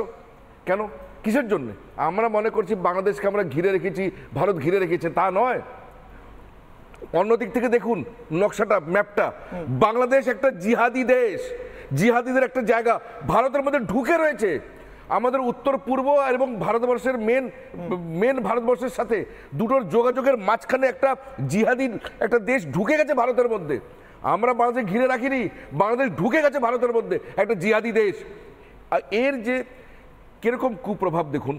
কেন? কিসের জন্য? আমরা মনে করছি বাংলাদেশকে আমরা ঘিরে রেখেছি, ভারত ঘিরে রেখেছে, তা নয়। অন্যদিক থেকে দেখুন নকশাটা, ম্যাপটা, বাংলাদেশ একটা জিহাদি দেশ, জিহাদিদের একটা জায়গা ভারতের মধ্যে ঢুকে রয়েছে। আমাদের উত্তর পূর্ব এবং ভারতবর্ষের মেন ভারতবর্ষের সাথে দুটোর যোগাযোগের মাঝখানে একটা জিহাদি একটা দেশ ঢুকে গেছে ভারতের মধ্যে। আমরা বাংলাদেশ ঘিরে রাখিনি, বাংলাদেশ ঢুকে গেছে ভারতের মধ্যে একটা জিহাদি দেশ। আর এর যে কিরকম কুপ্রভাব দেখুন,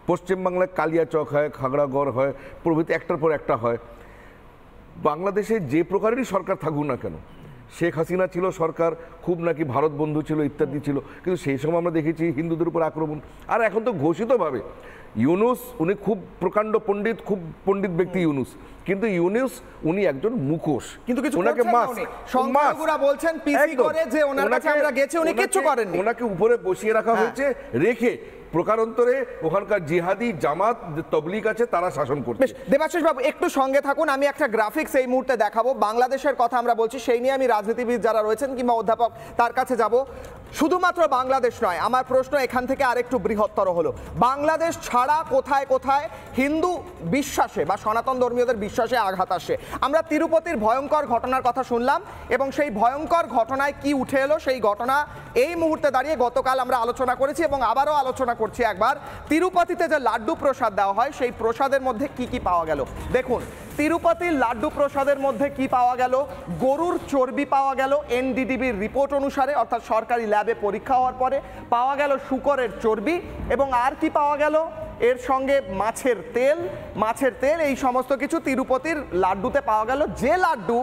পশ্চিমবাংলায় কালিয়াচক হয়, খাগড়াগড় হয়, প্রভৃতি একটার পর একটা হয়। বাংলাদেশে যে প্রকারেরই সরকার থাকুক না কেন, শেখ হাসিনা ছিল সরকার, খুব নাকি ভারত বন্ধু ছিল ইত্যাদি ছিল, কিন্তু সেই সময় আমরা দেখেছি হিন্দুদের উপর আক্রমণ। আর এখন তো ঘোষিতভাবে ইউনুস, উনি খুব প্রকাণ্ড পণ্ডিত, খুব পণ্ডিত ব্যক্তি ইউনুস, কিন্তু ইউনুস উনি একজন মুখোশ, কিন্তু কিছু ওনাকে সংখ্যালঘুরা বলছেন পিসি করে যে ওনার কাছে আমরা গেছি, উনি কিচ্ছু করেননি। ওনাকে উপরে বসিয়ে রাখা হয়েছে, রেখে প্রকারান্তরে ওখানকার জিহাদি জামাত তবলিগ আছে তারা শাসন করছে। দেবাশিস বাবু একটু সঙ্গে থাকুন, আমি একটা গ্রাফিক্স এই মুহূর্তে দেখাবো। বাংলাদেশের কথা আমরা বলছি, সেই নিয়ে আমি রাজনীতিবিদ যারা রয়েছেন কিংবা অধ্যাপক তার কাছে যাব। শুধুমাত্র বাংলাদেশ নয়, আমার প্রশ্ন এখান থেকে আরেকটু বৃহত্তর হলো, বাংলাদেশ ছাড়া কোথায় কোথায় হিন্দু বিশ্বাসে বা সনাতন ধর্মীয়দের বিশ্বাসে আঘাত আসে? আমরা তিরুপতির ভয়ঙ্কর ঘটনার কথা শুনলাম এবং সেই ভয়ঙ্কর ঘটনায় কি উঠে এলো সেই ঘটনা এই মুহূর্তে দাঁড়িয়ে গতকাল আমরা আলোচনা করেছি এবং আবারও আলোচনা করছি একবার। তিরুপতিতে যে লাড্ডু প্রসাদ দেওয়া হয় সেই প্রসাদের মধ্যে কি কি পাওয়া গেল দেখুন। তিরুপতির লাড্ডু প্রসাদের মধ্যে কি পাওয়া গেল? গরুর চর্বি পাওয়া গেল এনডিডিবির রিপোর্ট অনুসারে, অর্থাৎ সরকারি ল্যাবে পরীক্ষা হওয়ার পরে পাওয়া গেল শুকরের চর্বি, এবং আর কি পাওয়া গেল এর সঙ্গে মাছের তেল, এই সমস্ত কিছু তিরুপতির লাড্ডুতে পাওয়া গেল। যে লাড্ডু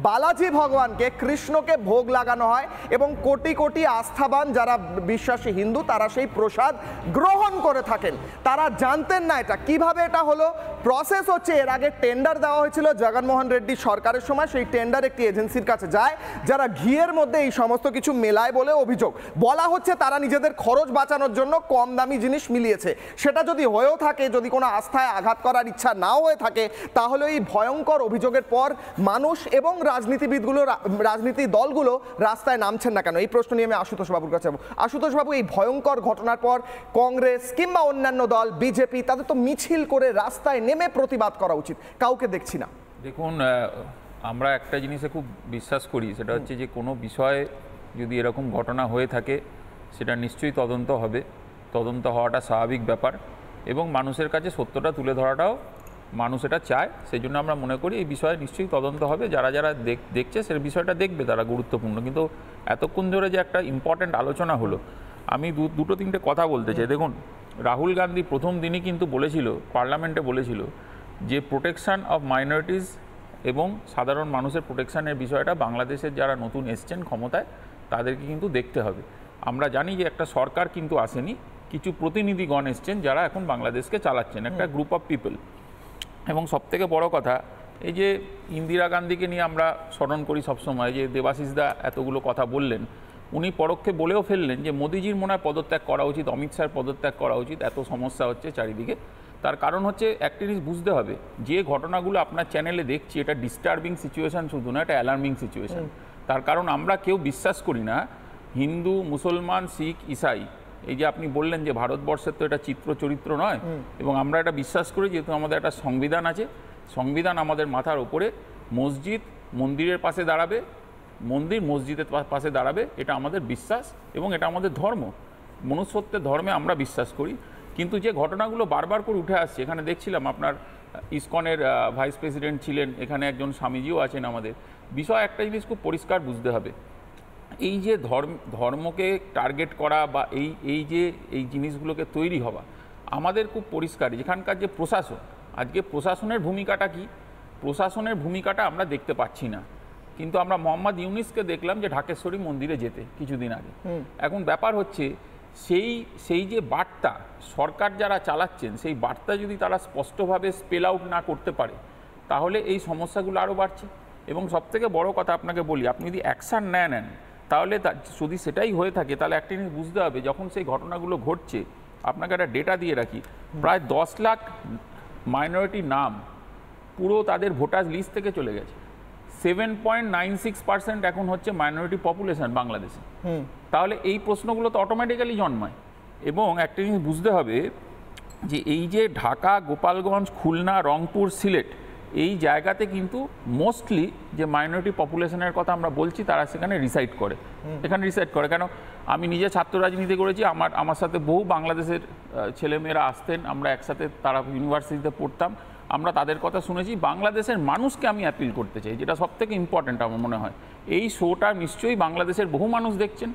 বালাজি ভগবানকে, কৃষ্ণকে ভোগ লাগানো হয় এবং কোটি কোটি আস্থাবান যারা বিশ্বাসী হিন্দু তারা সেই প্রসাদ গ্রহণ করে থাকেন। তারা জানতেন না এটা কিভাবে এটা হলো। প্রসেস হচ্ছে, এর আগে টেন্ডার দেওয়া হয়েছিল জগনমোহন রেড্ডি সরকারের সময়, সেই টেন্ডার একটি এজেন্সির কাছে যায় যারা ঘিয়ের মধ্যে এই সমস্ত কিছু মেলায় বলে অভিযোগ। বলা হচ্ছে তারা নিজেদের খরচ বাঁচানোর জন্য কম দামি জিনিস মিলিয়েছে। সেটা যদি হয়েও থাকে, যদি কোনো আস্থায় আঘাত করার ইচ্ছা নাও হয়ে থাকে, তাহলে এই ভয়ঙ্কর অভিযোগের পর মানুষ এবং রাজনীতিবিদগুলো, রাজনীতির দলগুলো রাস্তায় নামছেন না কেন? এই প্রশ্ন নিয়ে আমি আশুতোষ বাবুর কাছে যাবো। আশুতোষ বাবু, এই ভয়ঙ্কর ঘটনার পর কংগ্রেস কিংবা অন্যান্য দল, বিজেপি, তাদের তো মিছিল করে রাস্তায় নেমে প্রতিবাদ করা উচিত, কাউকে দেখছি না। দেখুন, আমরা একটা জিনিসে খুব বিশ্বাস করি, সেটা হচ্ছে যে কোনো বিষয়ে যদি এরকম ঘটনা হয়ে থাকে সেটা নিশ্চয়ই তদন্ত হবে তদন্ত হওয়াটা স্বাভাবিক ব্যাপার এবং মানুষের কাছে সত্যটা তুলে ধরাটাও মানুষ এটা চায়। সেই জন্য আমরা মনে করি এই বিষয়ে নিশ্চয়ই তদন্ত হবে। যারা যারা দেখছে সে বিষয়টা দেখবে, তারা গুরুত্বপূর্ণ। কিন্তু এতক্ষণ ধরে যে একটা ইম্পর্ট্যান্ট আলোচনা হলো, আমি দুটো তিনটে কথা বলতে চাই। দেখুন, রাহুল গান্ধী প্রথম দিনই কিন্তু বলেছিল, পার্লামেন্টে বলেছিল যে প্রোটেকশন অফ মাইনরিটিস এবং সাধারণ মানুষের প্রোটেকশনের বিষয়টা বাংলাদেশের যারা নতুন এসছেন ক্ষমতায় তাদেরকে কিন্তু দেখতে হবে। আমরা জানি যে একটা সরকার কিন্তু আসেনি, কিছু প্রতিনিধিগণ এসছেন যারা এখন বাংলাদেশকে চালাচ্ছেন, একটা গ্রুপ অফ পিপল। এবং সবথেকে বড় কথা, এই যে ইন্দিরা গান্ধীকে নিয়ে আমরা স্মরণ করি সবসময়, যে দেবাশিসদা এতগুলো কথা বললেন, উনি পরোক্ষে বলেও ফেললেন যে মোদিজির মনে হয় পদত্যাগ করা উচিত, অমিত শাহের পদত্যাগ করা উচিত, এত সমস্যা হচ্ছে চারিদিকে। তার কারণ হচ্ছে একটা জিনিস বুঝতে হবে, যে ঘটনাগুলো আপনার চ্যানেলে দেখছি এটা ডিস্টার্বিং সিচুয়েশান শুধু না, এটা অ্যালার্মিং সিচুয়েশান। তার কারণ আমরা কেউ বিশ্বাস করি না হিন্দু, মুসলমান, শিখ, ইসাই, এই যে আপনি বললেন যে ভারতবর্ষের তো এটা চিত্র চরিত্র নয়, এবং আমরা এটা বিশ্বাস করি যেহেতু আমাদের একটা সংবিধান আছে, সংবিধান আমাদের মাথার ওপরে, মসজিদ মন্দিরের পাশে দাঁড়াবে, মন্দির মসজিদের পাশে দাঁড়াবে, এটা আমাদের বিশ্বাস এবং এটা আমাদের ধর্ম, মনুষ্যত্বের ধর্মে আমরা বিশ্বাস করি। কিন্তু যে ঘটনাগুলো বারবার করে উঠে আসছে, এখানে দেখছিলাম আপনার ইসকনের ভাইস প্রেসিডেন্ট ছিলেন, এখানে একজন স্বামীজিও আছেন। আমাদের বিষয় একটা জিনিস খুব পরিষ্কার বুঝতে হবে, এই যে ধর্মকে টার্গেট করা বা এই যে এই জিনিসগুলোকে তৈরি হওয়া, আমাদের খুব পরিষ্কার যেখানকার যে প্রশাসন, আজকে প্রশাসনের ভূমিকাটা কি, প্রশাসনের ভূমিকাটা আমরা দেখতে পাচ্ছি না। কিন্তু আমরা মোহাম্মদ ইউনিসকে দেখলাম যে ঢাকেশ্বরী মন্দিরে যেতে কিছুদিন আগে। এখন ব্যাপার হচ্ছে সেই যে বার্তা সরকার যারা চালাচ্ছেন, সেই বার্তা যদি তারা স্পষ্টভাবে স্পেল আউট না করতে পারে, তাহলে এই সমস্যাগুলো আরও বাড়ছে। এবং সবথেকে বড় কথা আপনাকে বলি, আপনি যদি অ্যাকশান নেন তাহলে যদি সেটাই হয়ে থাকে, তাহলে একটা জিনিস বুঝতে হবে, যখন সেই ঘটনাগুলো ঘটছে, আপনাকে একটা ডেটা দিয়ে রাখি, প্রায় 10 লাখ মাইনরিটি নাম পুরো তাদের ভোটার লিস্ট থেকে চলে গেছে। 7.96% এখন হচ্ছে মাইনরিটি পপুলেশন বাংলাদেশে। তাহলে এই প্রশ্নগুলো তো অটোমেটিক্যালি জন্মায়। এবং একটা জিনিস বুঝতে হবে যে এই যে ঢাকা, গোপালগঞ্জ, খুলনা, রংপুর, সিলেট, এই জায়গাতে কিন্তু মোস্টলি যে মাইনরিটি পপুলেশনের কথা আমরা বলছি তারা সেখানে রিসাইড করে, এখানে রিসাইড করে। কেন, আমি নিজে ছাত্র রাজনীতি করেছি, আমার সাথে বহু বাংলাদেশের ছেলেমেয়েরা আসতেন, আমরা একসাথে তারা ইউনিভার্সিটিতে পড়তাম, আমরা তাদের কথা শুনেছি। বাংলাদেশের মানুষকে আমি অ্যাপিল করতে চাই, যেটা সবথেকে ইম্পর্ট্যান্ট আমার মনে হয়, এই শোটা নিশ্চয়ই বাংলাদেশের বহু মানুষ দেখছেন।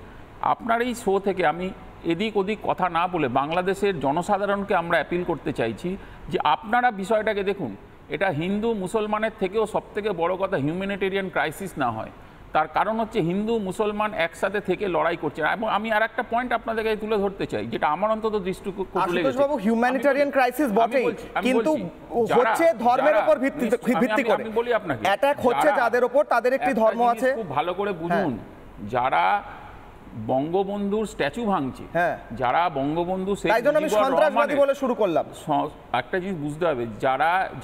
আপনার এই শো থেকে আমি এদিক ওদিক কথা না বলে বাংলাদেশের জনসাধারণকে আমরা অ্যাপিল করতে চাইছি যে আপনারা বিষয়টাকে দেখুন, এটা হিন্দু মুসলমানের থেকেও সবথেকে বড় কথা হিউম্যানিটেরিয়ান ক্রাইসিস না হয়। তার কারণ হচ্ছে হিন্দু মুসলমান একসাথে থেকে লড়াই করছে। এবং আমি আর একটা পয়েন্ট আপনাদের কাছে তুলে ধরতে চাই, যেটা আমার অন্তত দৃষ্টিকোণে লেগেছে। হিউম্যানিটেরিয়ান ক্রাইসিস বটেই, কিন্তু হচ্ছে ধর্মের উপর ভিত্তি করে। আমি বলি আপনাকে, অ্যাটাক হচ্ছে যাদের উপর, তাদের একটি ধর্ম আছে। খুব ভালো করে বুঝুন, যারা বঙ্গবন্ধুর স্ট্যাচু ভাঙছে, যারা বঙ্গবন্ধু, তাই জন্য আমি সন্ত্রাসবাদী বলে শুরু করলাম। একটা জিনিস বুঝতে হবে,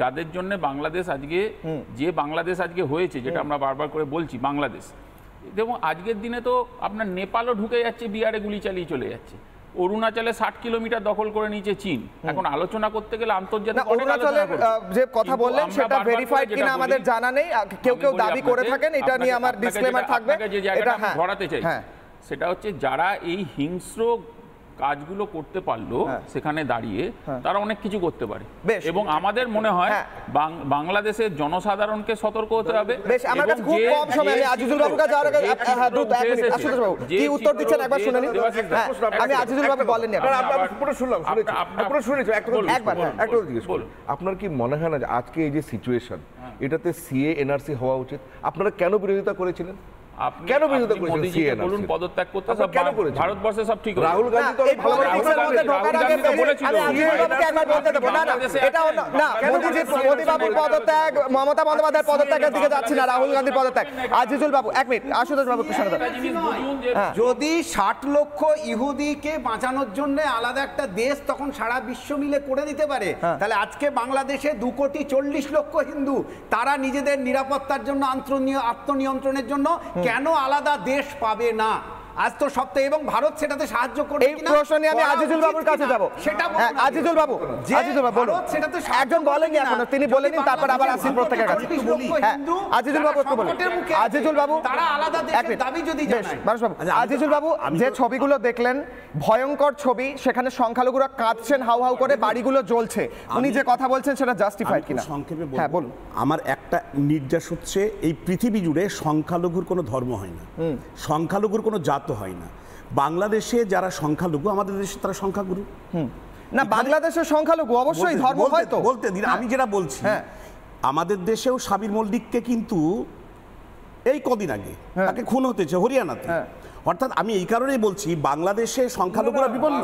যাদের জন্য বাংলাদেশ আজকে, যে বাংলাদেশ আজকে হয়েছে, যেটা আমরা বারবার করে বলছি বাংলাদেশ, এবং আজকের দিনে তো আপনার নেপালও ঢুকে যাচ্ছে, বিহারে গুলি চালিয়ে চলে যাচ্ছে, অরুণাচলে 60 কিলোমিটার দখল করে নিয়েছে চীন। এখন আলোচনা করতে গেলে আন্তর্জাতিক অরুণাচলের যে কথা বললেন সেটা ভেরিফাইড কিনা আমাদের জানা নেই, কেউ দাবি করে থাকেন, এটা নিয়ে আমার ডিসক্লেমার থাকবে। যে জায়গাটা আমি ধরাতে চাই সেটা হচ্ছে, যারা এই হিংস্র কাজগুলো করতে পারলো সেখানে দাঁড়িয়ে, তারা অনেক কিছু করতে পারে। এবং আমাদের মনে হয় বাংলাদেশের জনসাধারণকে সতর্ক হতে হবে। বেশ, আমার কাছে খুব কম সময়, আমি আজিজুল বাবুর কাছে যাওয়ার আগে দ্রুত 1 মিনিট আশুতোষ বাবু কি উত্তর দিচ্ছেন একবার শুনে নিন। আমি আজিজুল বাবু বলেন না, আপনারা পুরো শুনলাম, আপনারা শুনেছেন, একবার জিজ্ঞেস করুন, আপনার কি মনে হয় না যে আজকে এই যে সিচুয়েশন, এটাতে সিএ এনআরসি হওয়া উচিত? আপনারা কেন বিরোধিতা করেছিলেন? কেন বিরোধিতা করেছিলেন? বলুন পদত্যাগ করতে, সব কেন করেছেন? ভারতবর্ষে সব ঠিক, রাহুল গান্ধী তো মোদি বাবুর পদত্যাগ, মমতা বন্দ্যোপাধ্যায়ের পদত্যাগের দিকে যাচ্ছি না, রাহুল গান্ধীর পদত্যাগ। আজিজুল বাবু 1 মিনিট, আশুতোষ বাবু যদি 60 লক্ষ ইহুদিকে বাঁচানোর জন্য আলাদা একটা দেশ তখন সারা বিশ্ব মিলে করে দিতে পারে, তাহলে আজকে বাংলাদেশে 2,40,00,000 হিন্দু, তারা নিজেদের নিরাপত্তার জন্য, আত্মনিয়ন্ত্রণের জন্য কেন আলাদা দেশ পাবে না? আজ তো সপ্তাহে, এবং ভারত সেটাতে সাহায্য করবে এই প্রশ্ন নিয়ে আমি আজিজুল বাবুর কাছে যাব। সেটা আজিজুল বাবু বলুন। একজন বলেননি এখনো, তিনি বলেনি, তারপর আবার আসেন প্রত্যেকের কাছে। আজিজুল বাবু একটু বলুন। আজিজুল বাবু, তারা আলাদা দেশের দাবি যদি জানায়। আজিজুল বাবু, যে ছবিগুলো দেখলেন ভয়ঙ্কর ছবি, সেখানে সংখ্যালঘুরা কাঁদছেন হাউ হাউ করে, বাড়িগুলো জ্বলছে, উনি যে কথা বলছেন সেটা জাস্টিফাইড কিনা? সংক্ষেপে হ্যাঁ বলুন। আমার একটা নির্দেশ হচ্ছে, এই পৃথিবী জুড়ে সংখ্যালঘুর কোনো ধর্ম হয় না, সংখ্যালঘুর কোনো জাত হয় না। বাংলাদেশে যারা সংখ্যালঘু, আমাদের দেশে তারা সংখ্যাগুরু না। বাংলাদেশের সংখ্যালঘু অবশ্যই ধর্ম হয়তো বলতে দিন, আমি যেটা বলছি, আমাদের দেশেও সাবির মল্লিককে কিন্তু এই কদিন আগে তাকে খুন হতেছে হরিয়ানাতে। অর্থাৎ আমি এই কারণেই বলছি, বাংলাদেশে সংখ্যালঘুরা বিপন্ন।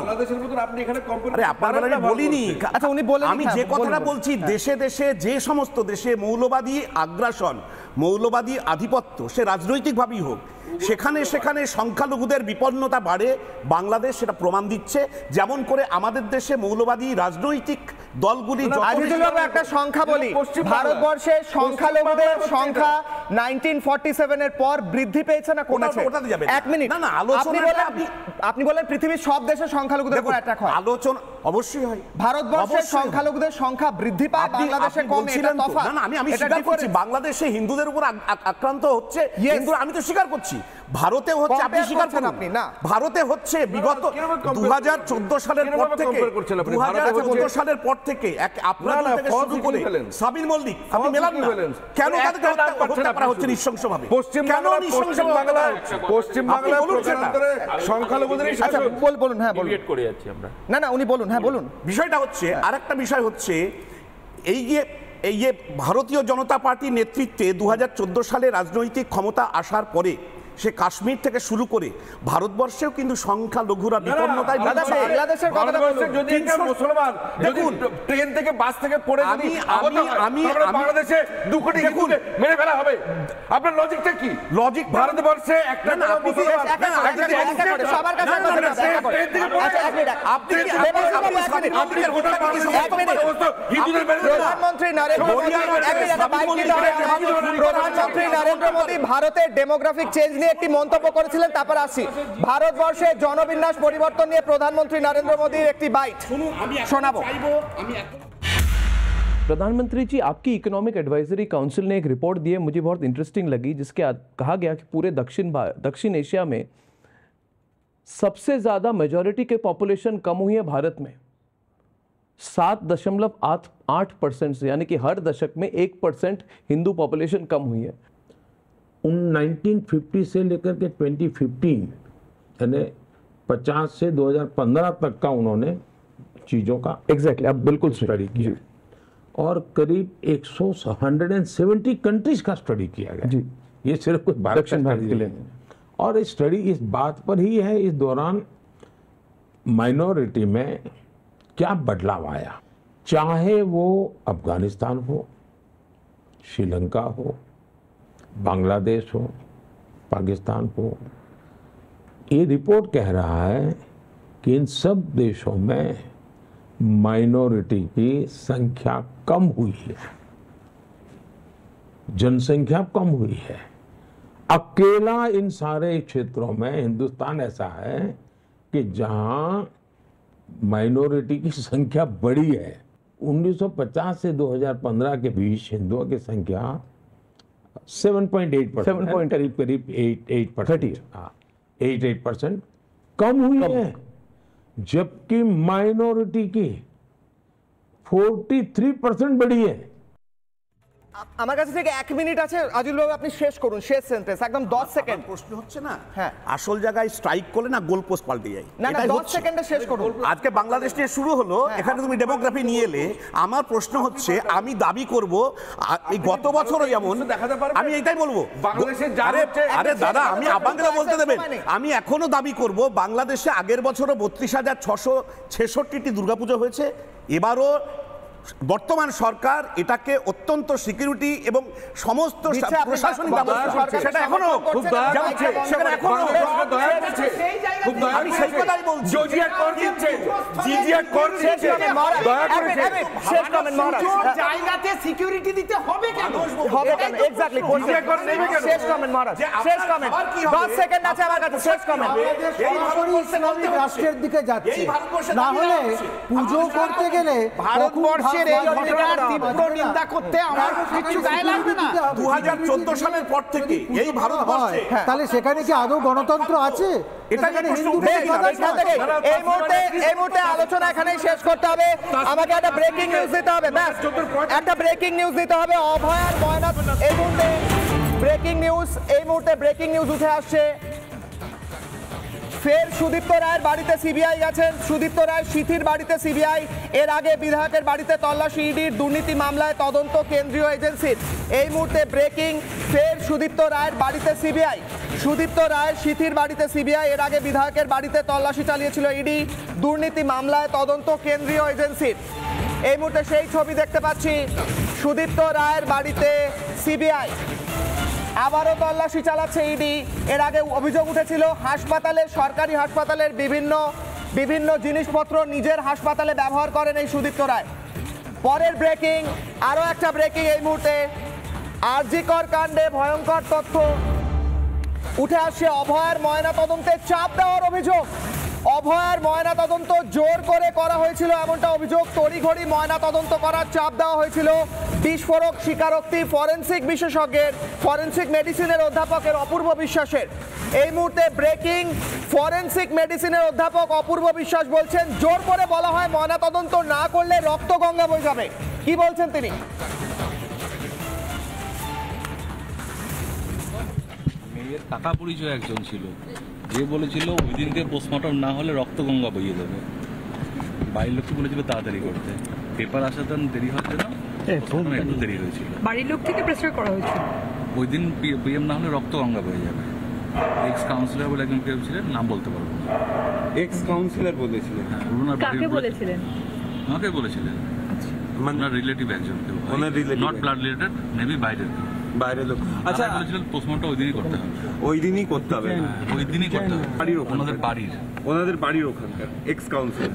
আরে আপনারা বলিনি, আচ্ছা উনি বলেন, আমি যে কথাটা বলছি, দেশে দেশে যে সমস্ত দেশে মৌলবাদী আগ্রাসন, মৌলবাদী আধিপত্য, সে রাজনৈতিকভাবেই হোক, সেখানে সেখানে সংখ্যালঘুদের বিপন্নতা বাড়ে। বাংলাদেশ সেটা প্রমাণ দিচ্ছে, যেমন করে আমাদের দেশে মৌলবাদী রাজনৈতিক দলগুলি। একটা সংখ্যা বলি, ভারতবর্ষে সংখ্যালঘুদের সংখ্যা 1947 এর পর বৃদ্ধি পেয়েছে না কমেছে? এক মিনিট, না আলোচনা, আপনি বলেন পৃথিবীর সব দেশে সংখ্যালঘুদের উপর অ্যাটাক হয়। আলোচনা অবশ্যই হয়। ভারতবর্ষে সংখ্যালঘুদের সংখ্যা বৃদ্ধি পায়, বাংলাদেশে কমে, এটা তফাৎ। না আমি স্বীকার করছি, বাংলাদেশে হিন্দুদের উপর আক্রান্ত হচ্ছে, কিন্তু আমি তো স্বীকার করছি ভারতে হচ্ছে। আপনি স্বীকার করছেন? আপনি না, ভারতে হচ্ছে বিগত 2014 সালের পর থেকে, 2014 সালের পর থেকে আপনারা থেকে শুরু করে সাবির মল্লিক, আপনি মেলান না কেন তাদেরকে হত্যা করা হচ্ছে নৃশংসভাবে? কেন নৃশংসভাবে? পশ্চিম বাংলায় প্রধানতরে সংখ্যালঘুদের শাসন। বলুন। হ্যাঁ বলুন, করে যাচ্ছি আমরা। না উনি বলুন। হ্যাঁ বলুন। বিষয়টা হচ্ছে, আরেকটা বিষয় হচ্ছে, এই যে ভারতীয় জনতা পার্টির নেতৃত্বে 2014 সালে রাজনৈতিক ক্ষমতা আসার পরে, সে কাশ্মীর থেকে শুরু করে ভারতবর্ষেও কিন্তু সংখ্যালঘুরা বিপন্নতায় ভুগছে। বাংলাদেশের যদি একটা মুসলমান দেখুন ট্রেন থেকে বাস থেকে পড়ে, আমি বাংলাদেশে 2 কোটি হিন্দুকে মেরে ফেলা হবে, আপনার লজিকটা কি? লজিক ভারতবর্ষে একটা প্রধানমন্ত্রী নরেন্দ্র মোদী ভারতের ডেমোগ্রাফিক চেঞ্জ নিয়ে একটি মন্তব্য করেছিলেন, তারপর আসি ভারতবর্ষের জনবিন্যাস পরিবর্তন নিয়ে প্রধানমন্ত্রী নরেন্দ্র মোদীর একটি বাইট শোনাবো। प्रधानमंत्री जी, आपकी इकोनॉमिक एडवाइजरी काउंसिल ने एक रिपोर्ट दी है, मुझे बहुत इंटरेस्टिंग लगी, जिसके कहा गया कि पूरे दक्षिण एशिया में सबसे ज़्यादा मेजॉरिटी के पॉपुलेशन कम हुई है भारत में 7.8% से, यानी कि हर दशक में 1% हिंदू पॉपुलेशन कम हुई है। 1950 से लेकर के 2015 यानी 50 से 2015 तक का उन्होंने चीज़ों का एग्जैक्टली अब बिल्कुल स्टडी की और करीब 170 कंट्रीज का स्टडी किया गया जी। ये सिर्फ कुछ भारत के लिए नहीं, और स्टडी इस बात पर ही है इस दौरान माइनॉरिटी में क्या बदलाव आया, चाहे वो अफगानिस्तान हो, श्रीलंका हो, बांग्लादेश हो, पाकिस्तान हो। ये रिपोर्ट कह रहा है कि इन सब देशों में माइनॉरिटी की संख्या कम हुई है, जनसंख्या कम हुई है। अकेला इन सारे क्षेत्रों में हिंदुस्तान ऐसा है कि जहां माइनॉरिटी की संख्या बढ़ी है। 1950 से 2015 के बीच हिंदुओं की संख्या 7.8%, करीब 8% कम हुई है, जबकि माइनॉरिटी की 43% बढ़ी है। আমার কাছে থেকে 1 মিনিট আছে, আজিজুল বাবু আপনি শেষ করুন, শেষ সেন্টেন্স, একদম 10 সেকেন্ড। প্রশ্ন হচ্ছে না, হ্যাঁ আসল জায়গায় স্ট্রাইক করলে না গোল পোস্ট পাল্টে যায়। না 10 সেকেন্ডে শেষ করুন। আজকে বাংলাদেশ নিয়ে শুরু হলো, এখানে তুমি ডেমোগ্রাফি নিয়ে এলে। আমার প্রশ্ন হচ্ছে, আমি দাবি করব এই গত বছরও যেমন, আমি এটাই বলবো, আরে দাদা আমি আপনাকে বলতে দেবেন, আমি এখনো দাবি করব বাংলাদেশে আগের বছরও 32,666টি দুর্গাপুজো হয়েছে। এবারও বর্তমান সরকার এটাকে অত্যন্ত সিকিউরিটি এবং সমস্ত প্রশাসনিক ব্যবস্থা সেটা এখনো খুব আমি সেই কথাই বলছি। জজিয়া কর দিচ্ছে, জিজিয়া কর দিচ্ছে, দয়া করে শেষ কমেন্ট মহারাজ। জায়গাতে সিকিউরিটি দিতে হবে কেন? হবে কেন? এক্স্যাক্টলি জিজিয়া কর নেবে কেন? শেষ কমেন্ট মহারাজ, শেষ কমেন্ট। 10 সেকেন্ড আছে আমার কাছে, শেষ কমেন্ট। সরাসরি ইসলামিক রাষ্ট্রের দিকে যাচ্ছে, না হলে পুজো করতে গেলে ভারতবর্ষের এই ঘটনার তীব্র নিন্দা করতে আমার কিছু গায়ে লাগবে না। 2014 সালের পর থেকে এই ভারতবর্ষে তাহলে সেখানে কি আদৌ গণতন্ত্র আছে? এই মুহূর্তে আলোচনা এখানেই শেষ করতে হবে। আমাকে একটা ব্রেকিং নিউজ দিতে হবে, ব্যাস একটা ব্রেকিং নিউজ দিতে হবে। অভয়ার ময়না, এই মুহূর্তে ব্রেকিং নিউজ, এই মুহূর্তে ব্রেকিং নিউজ উঠে আসছে। ফের সুদীপ্ত রায়ের বাড়িতে সিবিআই গেছেন। সুদীপ্ত রায় সিথির বাড়িতে সিবিআই, এর আগে বিধায়কের বাড়িতে তল্লাশি ইডির, দুর্নীতি মামলায় তদন্ত কেন্দ্রীয় এজেন্সির। এই মুহূর্তে ব্রেকিং, ফের সুদীপ্ত রায়ের বাড়িতে সিবিআই। সুদীপ্ত রায়ের সিথির বাড়িতে সিবিআই, এর আগে বিধায়কের বাড়িতে তল্লাশি চালিয়েছিল ইডি, দুর্নীতি মামলায় তদন্ত কেন্দ্রীয় এজেন্সির। এই মুহূর্তে সেই ছবি দেখতে পাচ্ছি, সুদীপ্ত রায়ের বাড়িতে সিবিআই আবারও তল্লাশি চালাচ্ছে ইডি। এর আগে অভিযোগ উঠেছিল হাসপাতালের, সরকারি হাসপাতালের বিভিন্ন জিনিসপত্র নিজের হাসপাতালে ব্যবহার করেন এই সুদীপ্ত রায়। পরের ব্রেকিং, আরও একটা ব্রেকিং এই মুহূর্তে, আরজিকর কাণ্ডে ভয়ঙ্কর তথ্য উঠে আসছে। অভয়ার ময়নাতদন্তে চাপ দেওয়ার অভিযোগ। অভয়ার ময়নাতদন্ত জোর করে করা হয়েছিল এমনটা অভিযোগ। তড়িঘড়ি ময়নাতদন্ত করার চাপ দেওয়া হয়েছিল বিস্ফোরক স্বীকারোক্তি ফরেনসিক বিশেষজ্ঞের, ফরেনসিক মেডিসিনের অধ্যাপকের অপূর্ব বিশ্বাসের। এই মুহূর্তে ব্রেকিং, ফরেনসিক মেডিসিনের অধ্যাপক অপূর্ব বিশ্বাস বলছেন জোর করে বলা হয় ময়নাতদন্ত না করলে রক্ত গঙ্গা বয়ে যাবে। কি বলছেন তিনি? মেয়ের কাকা পরিচয় একজন ছিল যে বলেছিল ওই দিনকে পোস্টমর্টম না হলে রক্তগঙ্গা বইয়ে দেবে। বাড়ির লোককে বলেছিল তাড়াতাড়ি করতে, পেপার আসার জন্য দেরি হওয়ার জন্য একটু দেরি হয়েছিল। বাড়ির লোক থেকে প্রেসার করা হয়েছিল ওই দিন পিএম না হলে রক্তগঙ্গা বয়ে যাবে। এক্স কাউন্সিলর বলে একজন কেউ ছিলেন, নাম বলতে পারবো না। এক্স কাউন্সিলর বলেছিলেন? হ্যাঁ, কাকে বলেছিলেন? আমাকে বলেছিলেন, ওনার রিলেটিভ একজন কেউ, নট ব্লাড রিলেটেড, মেবি বাইরের বাইরের লোক। আচ্ছা, বলেছিলেন পোস্টমর্টম ওই দিনই করতে হবে। ওই দিনই করতে হবে? ওই দিনই করতে হবে। বাড়ির ওনাদের বাড়ির ওখানকার এক্স কাউন্সিলর।